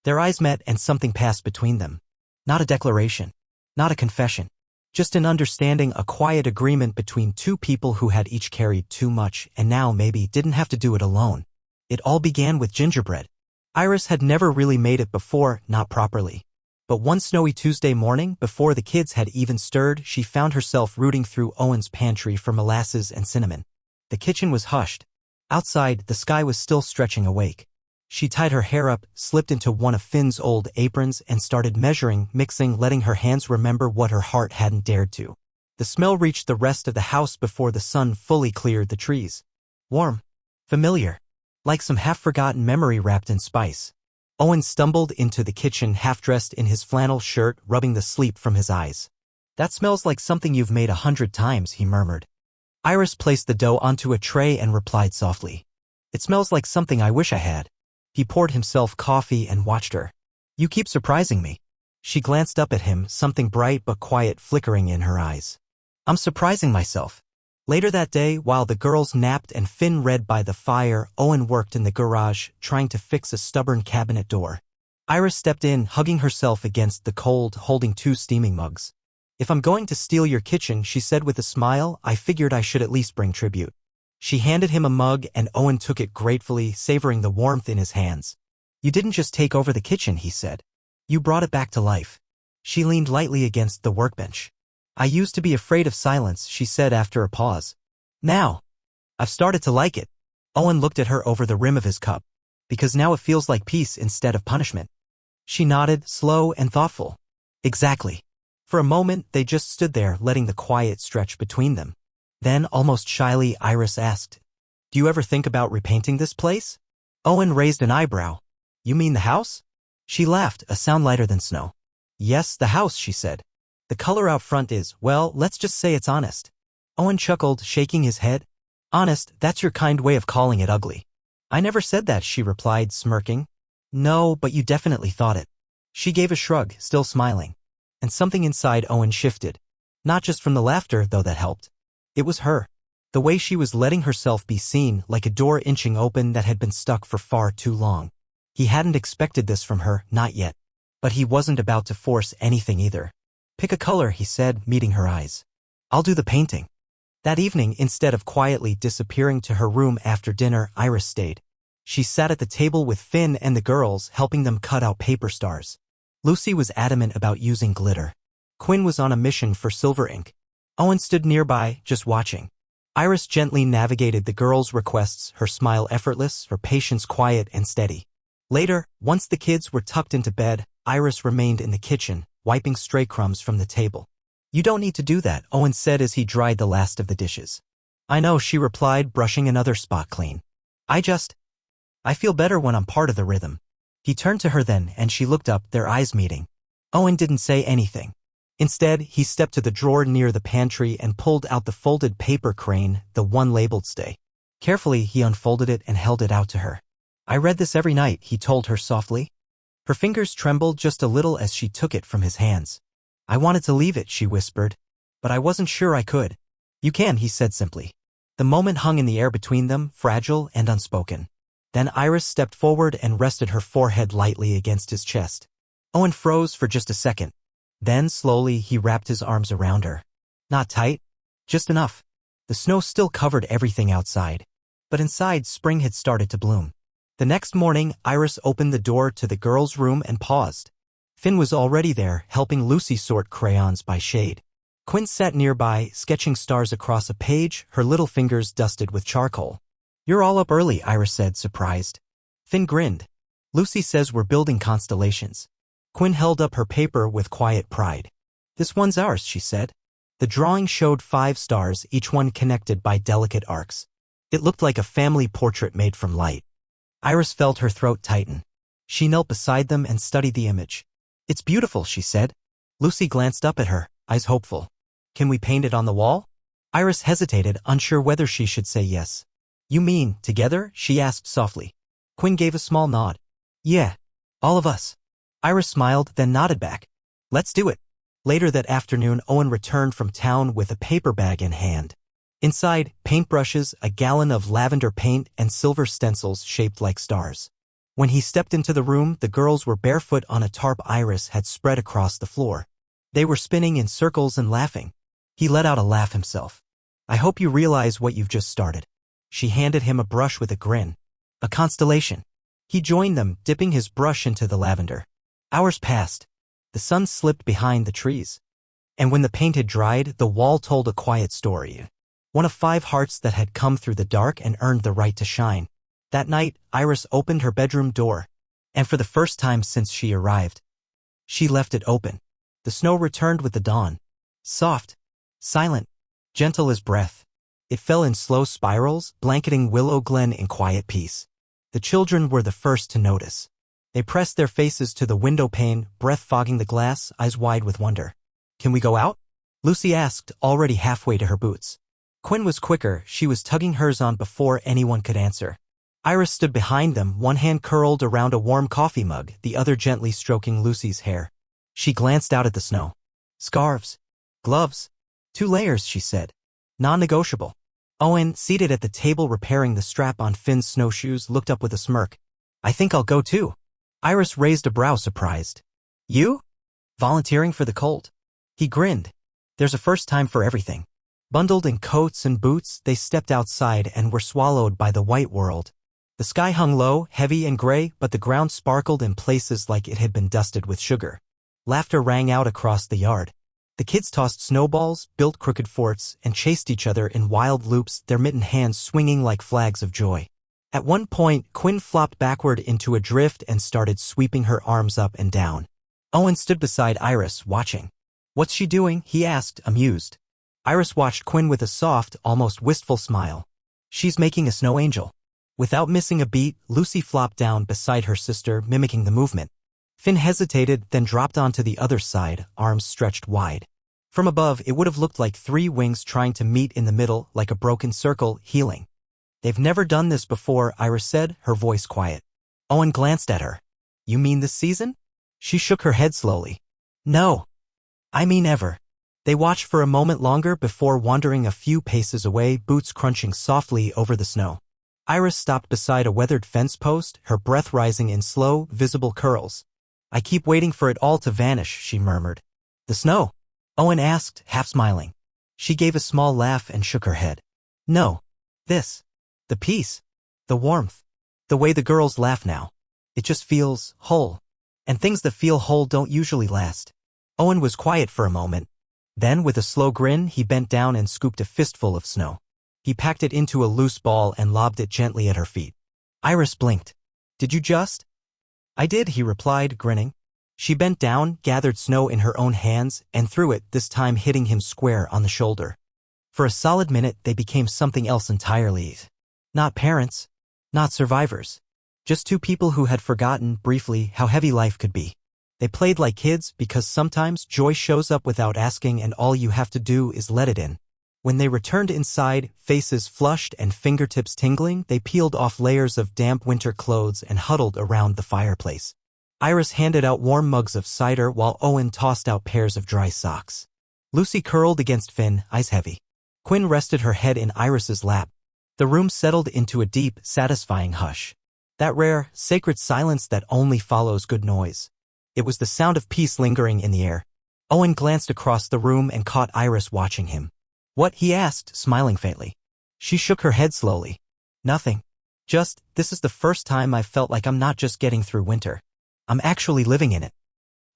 Speaker 1: Their eyes met and something passed between them. Not a declaration. Not a confession. Just an understanding, a quiet agreement between two people who had each carried too much and now maybe didn't have to do it alone. It all began with gingerbread. Iris had never really made it before, not properly. But one snowy Tuesday morning, before the kids had even stirred, she found herself rooting through Owen's pantry for molasses and cinnamon. The kitchen was hushed. Outside, the sky was still stretching awake. She tied her hair up, slipped into one of Finn's old aprons, and started measuring, mixing, letting her hands remember what her heart hadn't dared to. The smell reached the rest of the house before the sun fully cleared the trees. Warm. Familiar. Like some half-forgotten memory wrapped in spice. Owen stumbled into the kitchen half-dressed in his flannel shirt, rubbing the sleep from his eyes. "That smells like something you've made 100 times," he murmured. Iris placed the dough onto a tray and replied softly, "It smells like something I wish I had." He poured himself coffee and watched her. "You keep surprising me." She glanced up at him, something bright but quiet flickering in her eyes. "I'm surprising myself." Later that day, while the girls napped and Finn read by the fire, Owen worked in the garage, trying to fix a stubborn cabinet door. Iris stepped in, hugging herself against the cold, holding 2 steaming mugs. "If I'm going to steal your kitchen," she said with a smile, "I figured I should at least bring tribute." She handed him a mug and Owen took it gratefully, savoring the warmth in his hands. "You didn't just take over the kitchen," he said. "You brought it back to life." She leaned lightly against the workbench. "I used to be afraid of silence," she said after a pause. "Now, I've started to like it." Owen looked at her over the rim of his cup. "Because now it feels like peace instead of punishment." She nodded, slow and thoughtful. "Exactly." For a moment, they just stood there, letting the quiet stretch between them. Then, almost shyly, Iris asked, "Do you ever think about repainting this place?" Owen raised an eyebrow. "You mean the house?" She laughed, a sound lighter than snow. "Yes, the house," she said. "The color out front is, well, let's just say it's honest." Owen chuckled, shaking his head. "Honest, that's your kind way of calling it ugly." "I never said that," she replied, smirking. "No, but you definitely thought it." She gave a shrug, still smiling. And something inside Owen shifted. Not just from the laughter, though that helped. It was her. The way she was letting herself be seen, like a door inching open that had been stuck for far too long. He hadn't expected this from her, not yet. But he wasn't about to force anything either. "Pick a color," he said, meeting her eyes. "I'll do the painting." That evening, instead of quietly disappearing to her room after dinner, Iris stayed. She sat at the table with Finn and the girls, helping them cut out paper stars. Lucy was adamant about using glitter. Quinn was on a mission for silver ink. Owen stood nearby, just watching. Iris gently navigated the girls' requests, her smile effortless, her patience quiet and steady. Later, once the kids were tucked into bed, Iris remained in the kitchen, wiping stray crumbs from the table. "You don't need to do that," Owen said as he dried the last of the dishes. "I know," she replied, brushing another spot clean. I feel better when I'm part of the rhythm." He turned to her then, and she looked up, their eyes meeting. Owen didn't say anything. Instead, he stepped to the drawer near the pantry and pulled out the folded paper crane, the one labeled "Stay." Carefully, he unfolded it and held it out to her. "I read this every night," he told her softly. Her fingers trembled just a little as she took it from his hands. "I wanted to leave it," she whispered. "But I wasn't sure I could." "You can," he said simply. The moment hung in the air between them, fragile and unspoken. Then Iris stepped forward and rested her forehead lightly against his chest. Owen froze for just a second. Then, slowly, he wrapped his arms around her. Not tight, just enough. The snow still covered everything outside. But inside, spring had started to bloom. The next morning, Iris opened the door to the girls' room and paused. Finn was already there, helping Lucy sort crayons by shade. Quinn sat nearby, sketching stars across a page, her little fingers dusted with charcoal. "You're all up early," Iris said, surprised. Finn grinned. "Lucy says we're building constellations." Quinn held up her paper with quiet pride. "This one's ours," she said. The drawing showed 5 stars, each one connected by delicate arcs. It looked like a family portrait made from light. Iris felt her throat tighten. She knelt beside them and studied the image. "It's beautiful," she said. Lucy glanced up at her, eyes hopeful. "Can we paint it on the wall?" Iris hesitated, unsure whether she should say yes. "You mean, together?" she asked softly. Quinn gave a small nod. "Yeah, all of us." Iris smiled, then nodded back. "Let's do it." Later that afternoon, Owen returned from town with a paper bag in hand. Inside, paintbrushes, a gallon of lavender paint, and silver stencils shaped like stars. When he stepped into the room, the girls were barefoot on a tarp Iris had spread across the floor. They were spinning in circles and laughing. He let out a laugh himself. "I hope you realize what you've just started." She handed him a brush with a grin. "A constellation." He joined them, dipping his brush into the lavender. Hours passed. The sun slipped behind the trees. And when the paint had dried, the wall told a quiet story. One of 5 hearts that had come through the dark and earned the right to shine. That night, Iris opened her bedroom door. And for the first time since she arrived, she left it open. The snow returned with the dawn. Soft, silent, gentle as breath. It fell in slow spirals, blanketing Willow Glen in quiet peace. The children were the first to notice. They pressed their faces to the window pane, breath fogging the glass, eyes wide with wonder. "Can we go out?" Lucy asked, already halfway to her boots. Quinn was quicker, she was tugging hers on before anyone could answer. Iris stood behind them, one hand curled around a warm coffee mug, the other gently stroking Lucy's hair. She glanced out at the snow. "Scarves. Gloves. 2 layers," she said. "Non-negotiable." Owen, seated at the table repairing the strap on Finn's snowshoes, looked up with a smirk. "I think I'll go too." Iris raised a brow, surprised. "You? Volunteering for the cold?" He grinned. "There's a first time for everything." Bundled in coats and boots, they stepped outside and were swallowed by the white world. The sky hung low, heavy and gray, but the ground sparkled in places like it had been dusted with sugar. Laughter rang out across the yard. The kids tossed snowballs, built crooked forts, and chased each other in wild loops, their mittened hands swinging like flags of joy. At one point, Quinn flopped backward into a drift and started sweeping her arms up and down. Owen stood beside Iris, watching. "What's she doing?" he asked, amused. Iris watched Quinn with a soft, almost wistful smile. "She's making a snow angel." Without missing a beat, Lucy flopped down beside her sister, mimicking the movement. Finn hesitated, then dropped onto the other side, arms stretched wide. From above, it would have looked like 3 wings trying to meet in the middle, like a broken circle, healing. "They've never done this before," Iris said, her voice quiet. Owen glanced at her. "You mean this season?" She shook her head slowly. "No. I mean ever." They watched for a moment longer before wandering a few paces away, boots crunching softly over the snow. Iris stopped beside a weathered fence post, her breath rising in slow, visible curls. "I keep waiting for it all to vanish," she murmured. "The snow?" Owen asked, half smiling. She gave a small laugh and shook her head. "No. This. The peace. The warmth. The way the girls laugh now. It just feels whole. And things that feel whole don't usually last." Owen was quiet for a moment. Then, with a slow grin, he bent down and scooped a fistful of snow. He packed it into a loose ball and lobbed it gently at her feet. Iris blinked. "Did you just?" "I did," he replied, grinning. She bent down, gathered snow in her own hands, and threw it, this time hitting him square on the shoulder. For a solid minute, they became something else entirely. Not parents. Not survivors. Just 2 people who had forgotten, briefly, how heavy life could be. They played like kids because sometimes joy shows up without asking and all you have to do is let it in. When they returned inside, faces flushed and fingertips tingling, they peeled off layers of damp winter clothes and huddled around the fireplace. Iris handed out warm mugs of cider while Owen tossed out pairs of dry socks. Lucy curled against Finn, eyes heavy. Quinn rested her head in Iris's lap. The room settled into a deep, satisfying hush. That rare, sacred silence that only follows good noise. It was the sound of peace lingering in the air. Owen glanced across the room and caught Iris watching him. "What?" he asked, smiling faintly. She shook her head slowly. "Nothing. Just, this is the first time I've felt like I'm not just getting through winter. I'm actually living in it."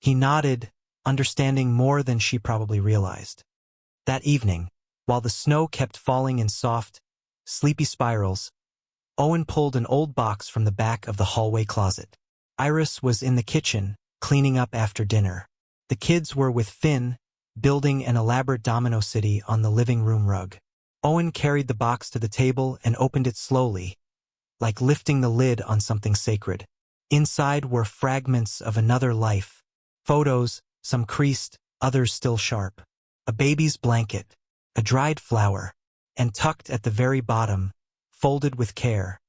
Speaker 1: He nodded, understanding more than she probably realized. That evening, while the snow kept falling in soft, sleepy spirals, Owen pulled an old box from the back of the hallway closet. Iris was in the kitchen, cleaning up after dinner. The kids were with Finn, building an elaborate domino city on the living room rug. Owen carried the box to the table and opened it slowly, like lifting the lid on something sacred. Inside were fragments of another life. Photos, some creased, others still sharp. A baby's blanket, a dried flower, and tucked at the very bottom, folded with care,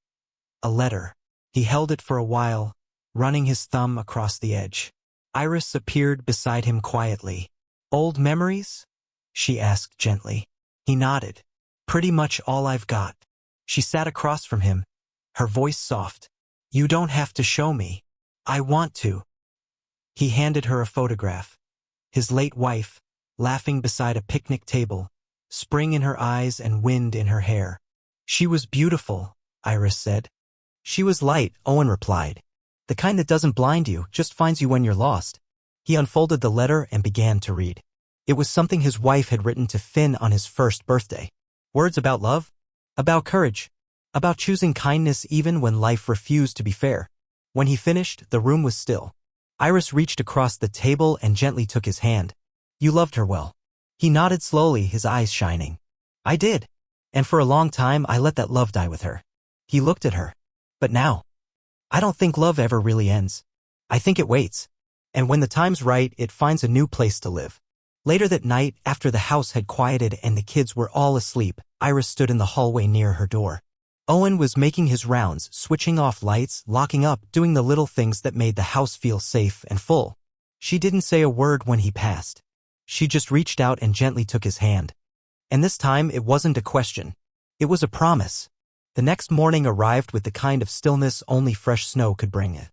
Speaker 1: a letter. He held it for a while, running his thumb across the edge. Iris appeared beside him quietly. "Old memories?" she asked gently. He nodded. "Pretty much all I've got." She sat across from him, her voice soft. "You don't have to show me. I want to." He handed her a photograph. His late wife, laughing beside a picnic table, spring in her eyes and wind in her hair. "She was beautiful," Iris said. "She was light," Owen replied. "The kind that doesn't blind you, just finds you when you're lost." He unfolded the letter and began to read. It was something his wife had written to Finn on his first birthday. Words about love, about courage, about choosing kindness even when life refused to be fair. When he finished, the room was still. Iris reached across the table and gently took his hand. "You loved her well." He nodded slowly, his eyes shining. "I did. And for a long time I let that love die with her." He looked at her. "But now, I don't think love ever really ends." I think it waits. And when the time's right, it finds a new place to live. Later that night, after the house had quieted and the kids were all asleep, Iris stood in the hallway near her door. Owen was making his rounds, switching off lights, locking up, doing the little things that made the house feel safe and full. She didn't say a word when he passed. She just reached out and gently took his hand. And this time, it wasn't a question. It was a promise. The next morning arrived with the kind of stillness only fresh snow could bring it.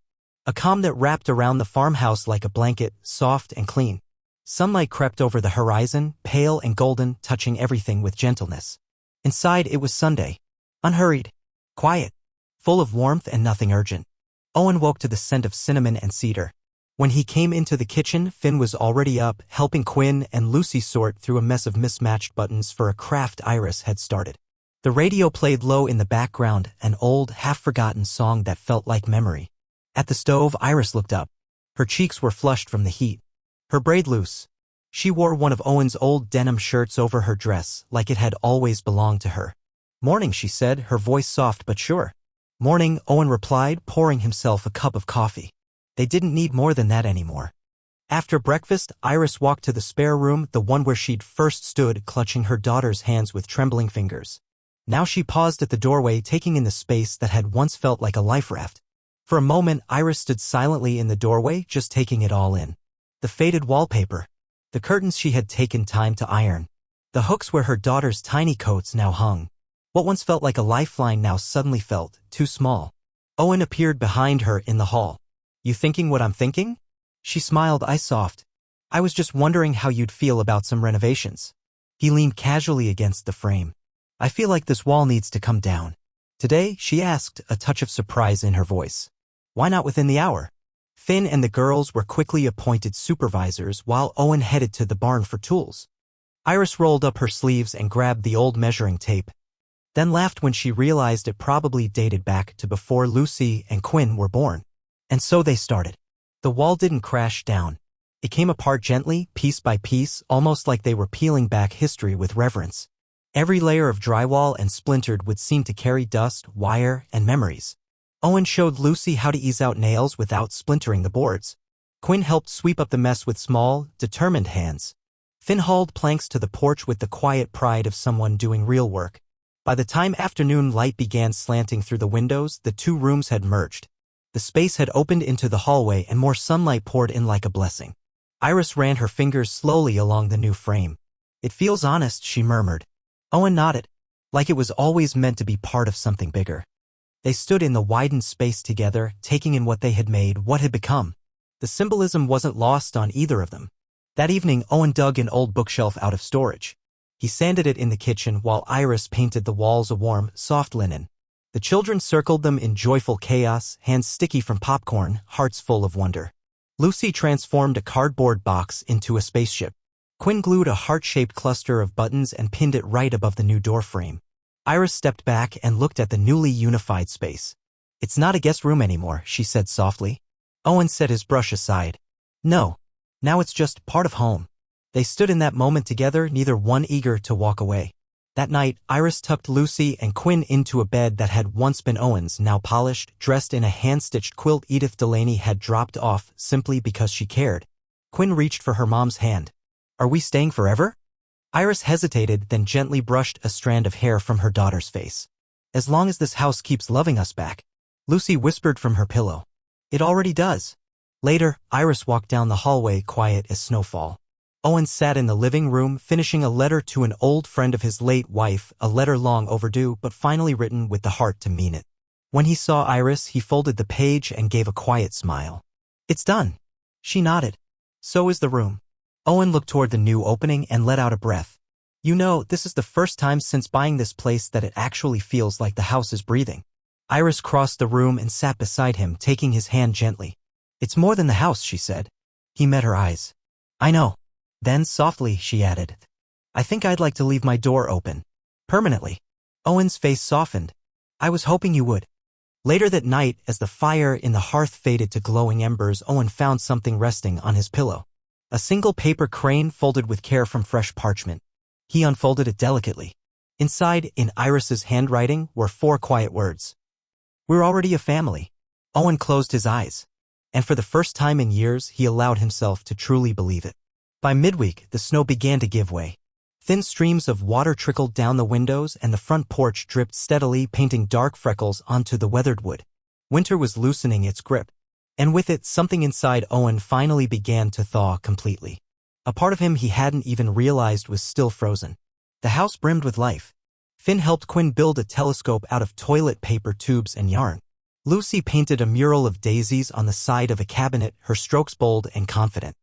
Speaker 1: A calm that wrapped around the farmhouse like a blanket, soft and clean. Sunlight crept over the horizon, pale and golden, touching everything with gentleness. Inside, it was Sunday. Unhurried. Quiet. Full of warmth and nothing urgent. Owen woke to the scent of cinnamon and cedar. When he came into the kitchen, Finn was already up, helping Quinn and Lucy sort through a mess of mismatched buttons for a craft Iris had started. The radio played low in the background, an old, half-forgotten song that felt like memory. At the stove, Iris looked up. Her cheeks were flushed from the heat. Her braid loose. She wore one of Owen's old denim shirts over her dress, like it had always belonged to her. "Morning," she said, her voice soft but sure. "Morning," Owen replied, pouring himself a cup of coffee. They didn't need more than that anymore. After breakfast, Iris walked to the spare room, the one where she'd first stood, clutching her daughter's hands with trembling fingers. Now she paused at the doorway, taking in the space that had once felt like a life raft. For a moment, Iris stood silently in the doorway, just taking it all in. The faded wallpaper. The curtains she had taken time to iron. The hooks where her daughter's tiny coats now hung. What once felt like a lifeline now suddenly felt too small. Owen appeared behind her in the hall. "You thinking what I'm thinking?" She smiled, eyes soft. "I was just wondering how you'd feel about some renovations." He leaned casually against the frame. "I feel like this wall needs to come down." "Today?" she asked, a touch of surprise in her voice. "Why not within the hour?" Finn and the girls were quickly appointed supervisors while Owen headed to the barn for tools. Iris rolled up her sleeves and grabbed the old measuring tape, then laughed when she realized it probably dated back to before Lucy and Quinn were born. And so they started. The wall didn't crash down. It came apart gently, piece by piece, almost like they were peeling back history with reverence. Every layer of drywall and splintered would seem to carry dust, wire, and memories. Owen showed Lucy how to ease out nails without splintering the boards. Quinn helped sweep up the mess with small, determined hands. Finn hauled planks to the porch with the quiet pride of someone doing real work. By the time afternoon light began slanting through the windows, the two rooms had merged. The space had opened into the hallway and more sunlight poured in like a blessing. Iris ran her fingers slowly along the new frame. "It feels honest," she murmured. Owen nodded, like it was always meant to be part of something bigger. They stood in the widened space together, taking in what they had made, what had become. The symbolism wasn't lost on either of them. That evening, Owen dug an old bookshelf out of storage. He sanded it in the kitchen while Iris painted the walls a warm, soft linen. The children circled them in joyful chaos, hands sticky from popcorn, hearts full of wonder. Lucy transformed a cardboard box into a spaceship. Quinn glued a heart-shaped cluster of buttons and pinned it right above the new door frame. Iris stepped back and looked at the newly unified space. "It's not a guest room anymore," she said softly. Owen set his brush aside. "No. Now it's just part of home." They stood in that moment together, neither one eager to walk away. That night, Iris tucked Lucy and Quinn into a bed that had once been Owen's, now polished, dressed in a hand-stitched quilt Edith Delaney had dropped off simply because she cared. Quinn reached for her mom's hand. "Are we staying forever?" Iris hesitated, then gently brushed a strand of hair from her daughter's face. "As long as this house keeps loving us back." Lucy whispered from her pillow. "It already does." Later, Iris walked down the hallway, quiet as snowfall. Owen sat in the living room, finishing a letter to an old friend of his late wife, a letter long overdue but finally written with the heart to mean it. When he saw Iris, he folded the page and gave a quiet smile. "It's done." She nodded. "So is the room." Owen looked toward the new opening and let out a breath. "You know, this is the first time since buying this place that it actually feels like the house is breathing." Iris crossed the room and sat beside him, taking his hand gently. "It's more than the house," she said. He met her eyes. "I know." Then, softly, she added, "I think I'd like to leave my door open. Permanently." Owen's face softened. "I was hoping you would." Later that night, as the fire in the hearth faded to glowing embers, Owen found something resting on his pillow. A single paper crane folded with care from fresh parchment. He unfolded it delicately. Inside, in Iris's handwriting, were 4 quiet words. "We're already a family." Owen closed his eyes. And for the first time in years, he allowed himself to truly believe it. By midweek, the snow began to give way. Thin streams of water trickled down the windows and the front porch dripped steadily, painting dark freckles onto the weathered wood. Winter was loosening its grip. And with it, something inside Owen finally began to thaw completely. A part of him he hadn't even realized was still frozen. The house brimmed with life. Finn helped Quinn build a telescope out of toilet paper tubes and yarn. Lucy painted a mural of daisies on the side of a cabinet, her strokes bold and confident.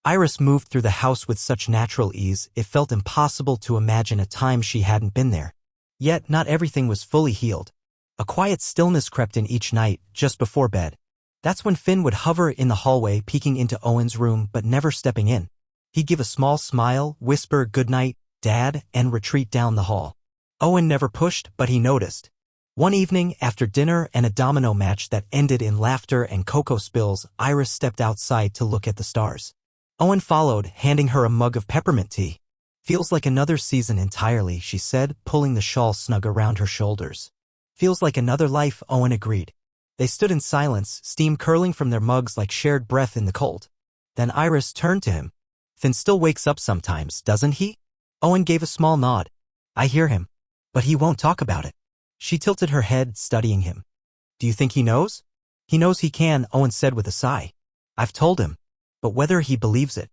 Speaker 1: Iris moved through the house with such natural ease, it felt impossible to imagine a time she hadn't been there. Yet, not everything was fully healed. A quiet stillness crept in each night, just before bed. That's when Finn would hover in the hallway, peeking into Owen's room but never stepping in. He'd give a small smile, whisper "Goodnight, Dad," and retreat down the hall. Owen never pushed, but he noticed. One evening, after dinner and a domino match that ended in laughter and cocoa spills, Iris stepped outside to look at the stars. Owen followed, handing her a mug of peppermint tea. "Feels like another season entirely," she said, pulling the shawl snug around her shoulders. "Feels like another life," Owen agreed. They stood in silence, steam curling from their mugs like shared breath in the cold. Then Iris turned to him. "Finn still wakes up sometimes, doesn't he?" Owen gave a small nod. "I hear him. But he won't talk about it." She tilted her head, studying him. "Do you think he knows?" "He knows he can," Owen said with a sigh. "I've told him. But whether he believes it,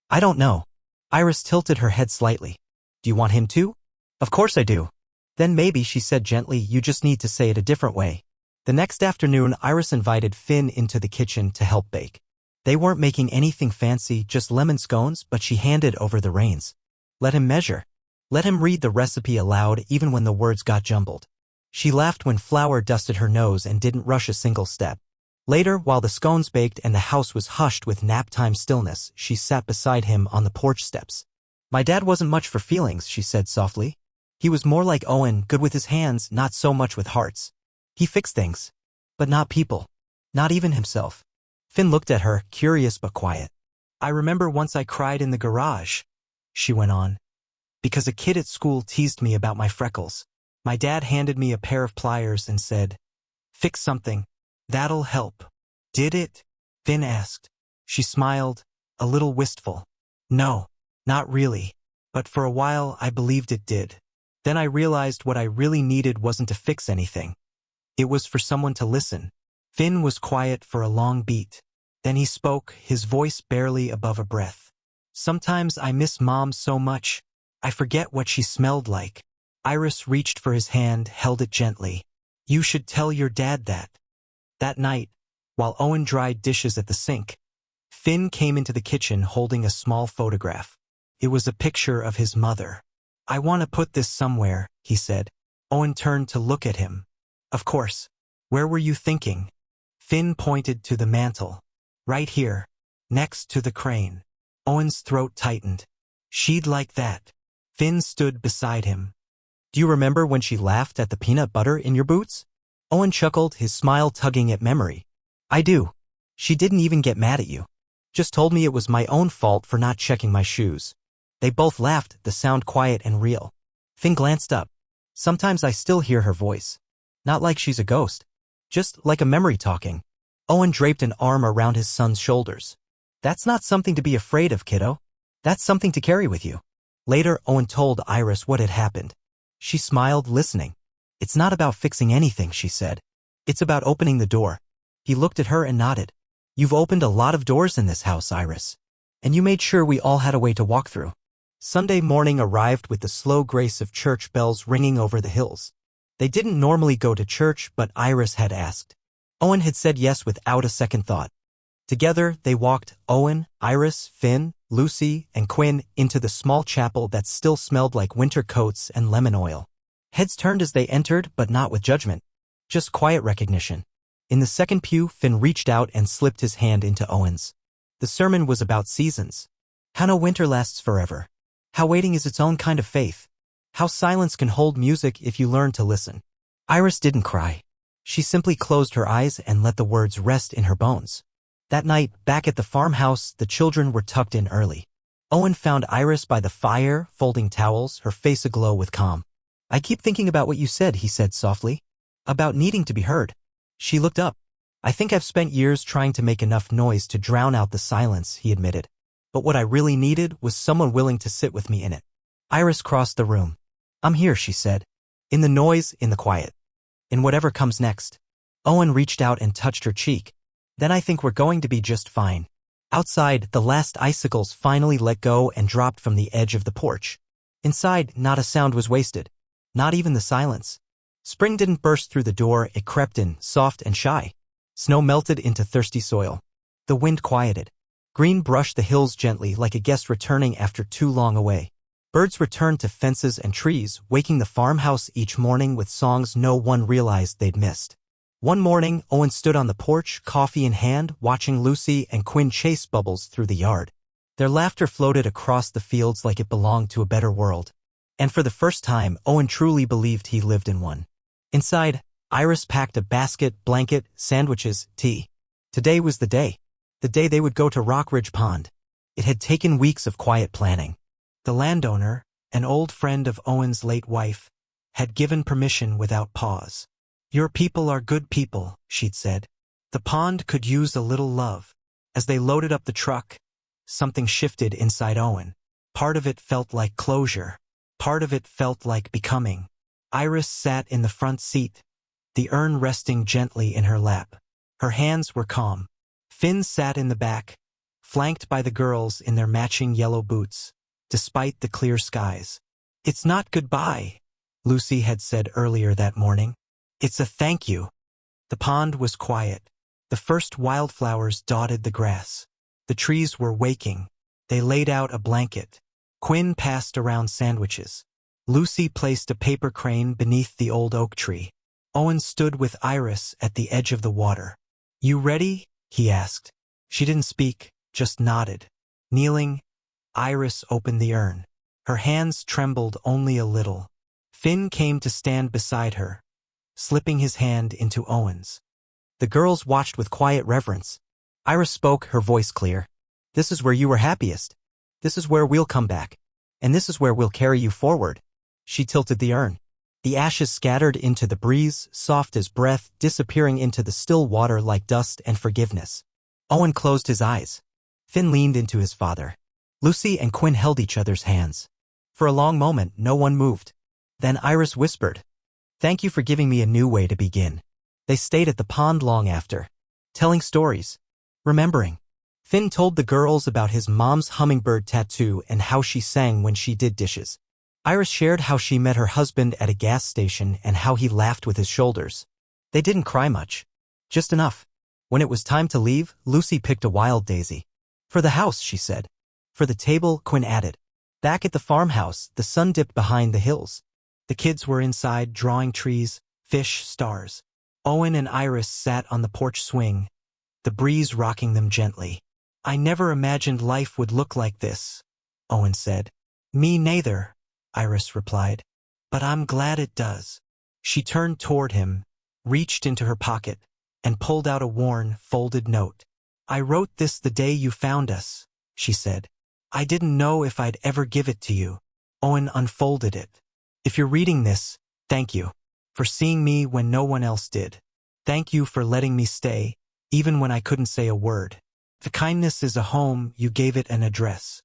Speaker 1: I don't know." Iris tilted her head slightly. "Do you want him to?" "Of course I do." "Then maybe," she said gently, "you just need to say it a different way." The next afternoon, Iris invited Finn into the kitchen to help bake. They weren't making anything fancy, just lemon scones, but she handed over the reins. Let him measure. Let him read the recipe aloud even when the words got jumbled. She laughed when flour dusted her nose and didn't rush a single step. Later, while the scones baked and the house was hushed with nap-time stillness, she sat beside him on the porch steps. "My dad wasn't much for feelings," she said softly. "He was more like Owen, good with his hands, not so much with hearts. He fixed things. But not people. Not even himself." Finn looked at her, curious but quiet. "I remember once I cried in the garage," she went on, "because a kid at school teased me about my freckles. My dad handed me a pair of pliers and said, 'Fix something. That'll help.'" "Did it?" Finn asked. She smiled, a little wistful. "No, not really. But for a while I believed it did. Then I realized what I really needed wasn't to fix anything. It was for someone to listen." Finn was quiet for a long beat. Then he spoke, his voice barely above a breath. "Sometimes I miss Mom so much. I forget what she smelled like." Iris reached for his hand, held it gently. "You should tell your dad that." That night, while Owen dried dishes at the sink, Finn came into the kitchen holding a small photograph. It was a picture of his mother. "I want to put this somewhere," he said. Owen turned to look at him. "Of course. Where were you thinking?" Finn pointed to the mantel. "Right here, next to the crane." Owen's throat tightened. "She'd like that." Finn stood beside him. "Do you remember when she laughed at the peanut butter in your boots?" Owen chuckled, his smile tugging at memory. "I do. She didn't even get mad at you. Just told me it was my own fault for not checking my shoes." They both laughed, the sound quiet and real. Finn glanced up. "Sometimes I still hear her voice. Not like she's a ghost. Just like a memory talking." Owen draped an arm around his son's shoulders. "That's not something to be afraid of, kiddo. That's something to carry with you." Later, Owen told Iris what had happened. She smiled, listening. "It's not about fixing anything," she said. "It's about opening the door." He looked at her and nodded. "You've opened a lot of doors in this house, Iris. And you made sure we all had a way to walk through." Sunday morning arrived with the slow grace of church bells ringing over the hills. They didn't normally go to church, but Iris had asked. Owen had said yes without a second thought. Together, they walked, Owen, Iris, Finn, Lucy, and Quinn, into the small chapel that still smelled like winter coats and lemon oil. Heads turned as they entered, but not with judgment. Just quiet recognition. In the second pew, Finn reached out and slipped his hand into Owen's. The sermon was about seasons. How no winter lasts forever. How waiting is its own kind of faith. How silence can hold music if you learn to listen. Iris didn't cry. She simply closed her eyes and let the words rest in her bones. That night, back at the farmhouse, the children were tucked in early. Owen found Iris by the fire, folding towels, her face aglow with calm. "I keep thinking about what you said," he said softly. "About needing to be heard." She looked up. I think I've spent years trying to make enough noise to drown out the silence, he admitted. But what I really needed was someone willing to sit with me in it. Iris crossed the room. I'm here, she said. In the noise, in the quiet. In whatever comes next. Owen reached out and touched her cheek. Then I think we're going to be just fine. Outside, the last icicles finally let go and dropped from the edge of the porch. Inside, not a sound was wasted. Not even the silence. Spring didn't burst through the door, it crept in, soft and shy. Snow melted into thirsty soil. The wind quieted. Green brushed the hills gently like a guest returning after too long away. Birds returned to fences and trees, waking the farmhouse each morning with songs no one realized they'd missed. One morning, Owen stood on the porch, coffee in hand, watching Lucy and Quinn chase Bubbles through the yard. Their laughter floated across the fields like it belonged to a better world. And for the first time, Owen truly believed he lived in one. Inside, Iris packed a basket, blanket, sandwiches, tea. Today was the day. The day they would go to Rockridge Pond. It had taken weeks of quiet planning. The landowner, an old friend of Owen's late wife, had given permission without pause. Your people are good people, she'd said. The pond could use a little love. As they loaded up the truck, something shifted inside Owen. Part of it felt like closure. Part of it felt like becoming. Iris sat in the front seat, the urn resting gently in her lap. Her hands were calm. Finn sat in the back, flanked by the girls in their matching yellow boots, despite the clear skies. It's not goodbye, Lucy had said earlier that morning. It's a thank you. The pond was quiet. The first wildflowers dotted the grass. The trees were waking. They laid out a blanket. Quinn passed around sandwiches. Lucy placed a paper crane beneath the old oak tree. Owen stood with Iris at the edge of the water. You ready? He asked. She didn't speak, just nodded. Kneeling, Iris opened the urn. Her hands trembled only a little. Finn came to stand beside her, slipping his hand into Owen's. The girls watched with quiet reverence. Iris spoke, her voice clear. This is where you were happiest. This is where we'll come back. And this is where we'll carry you forward. She tilted the urn. The ashes scattered into the breeze, soft as breath, disappearing into the still water like dust and forgiveness. Owen closed his eyes. Finn leaned into his father. Lucy and Quinn held each other's hands. For a long moment, no one moved. Then Iris whispered, Thank you for giving me a new way to begin. They stayed at the pond long after, telling stories, remembering. Finn told the girls about his mom's hummingbird tattoo and how she sang when she did dishes. Iris shared how she met her husband at a gas station and how he laughed with his shoulders. They didn't cry much. Just enough. When it was time to leave, Lucy picked a wild daisy. For the house, she said. For the table, Quinn added. Back at the farmhouse, the sun dipped behind the hills. The kids were inside, drawing trees, fish, stars. Owen and Iris sat on the porch swing, the breeze rocking them gently. I never imagined life would look like this, Owen said. Me neither, Iris replied. But I'm glad it does. She turned toward him, reached into her pocket, and pulled out a worn, folded note. I wrote this the day you found us, she said. I didn't know if I'd ever give it to you. Owen unfolded it. If you're reading this, thank you. For seeing me when no one else did. Thank you for letting me stay, even when I couldn't say a word. The kindness is a home, you gave it an address.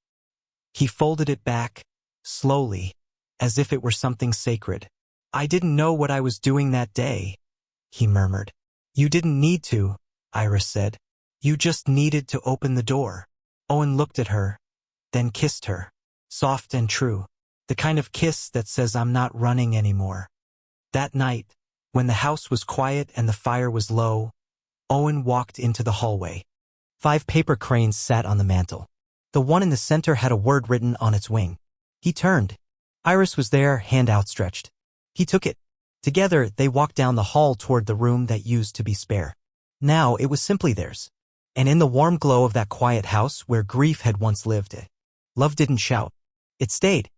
Speaker 1: He folded it back, slowly, as if it were something sacred. I didn't know what I was doing that day, he murmured. You didn't need to, Iris said. You just needed to open the door. Owen looked at her, then kissed her, soft and true, the kind of kiss that says I'm not running anymore. That night, when the house was quiet and the fire was low, Owen walked into the hallway. 5 paper cranes sat on the mantel. The one in the center had a word written on its wing. He turned. Iris was there, hand outstretched. He took it. Together, they walked down the hall toward the room that used to be spare. Now it was simply theirs. And in the warm glow of that quiet house where grief had once lived, love didn't shout. It stayed.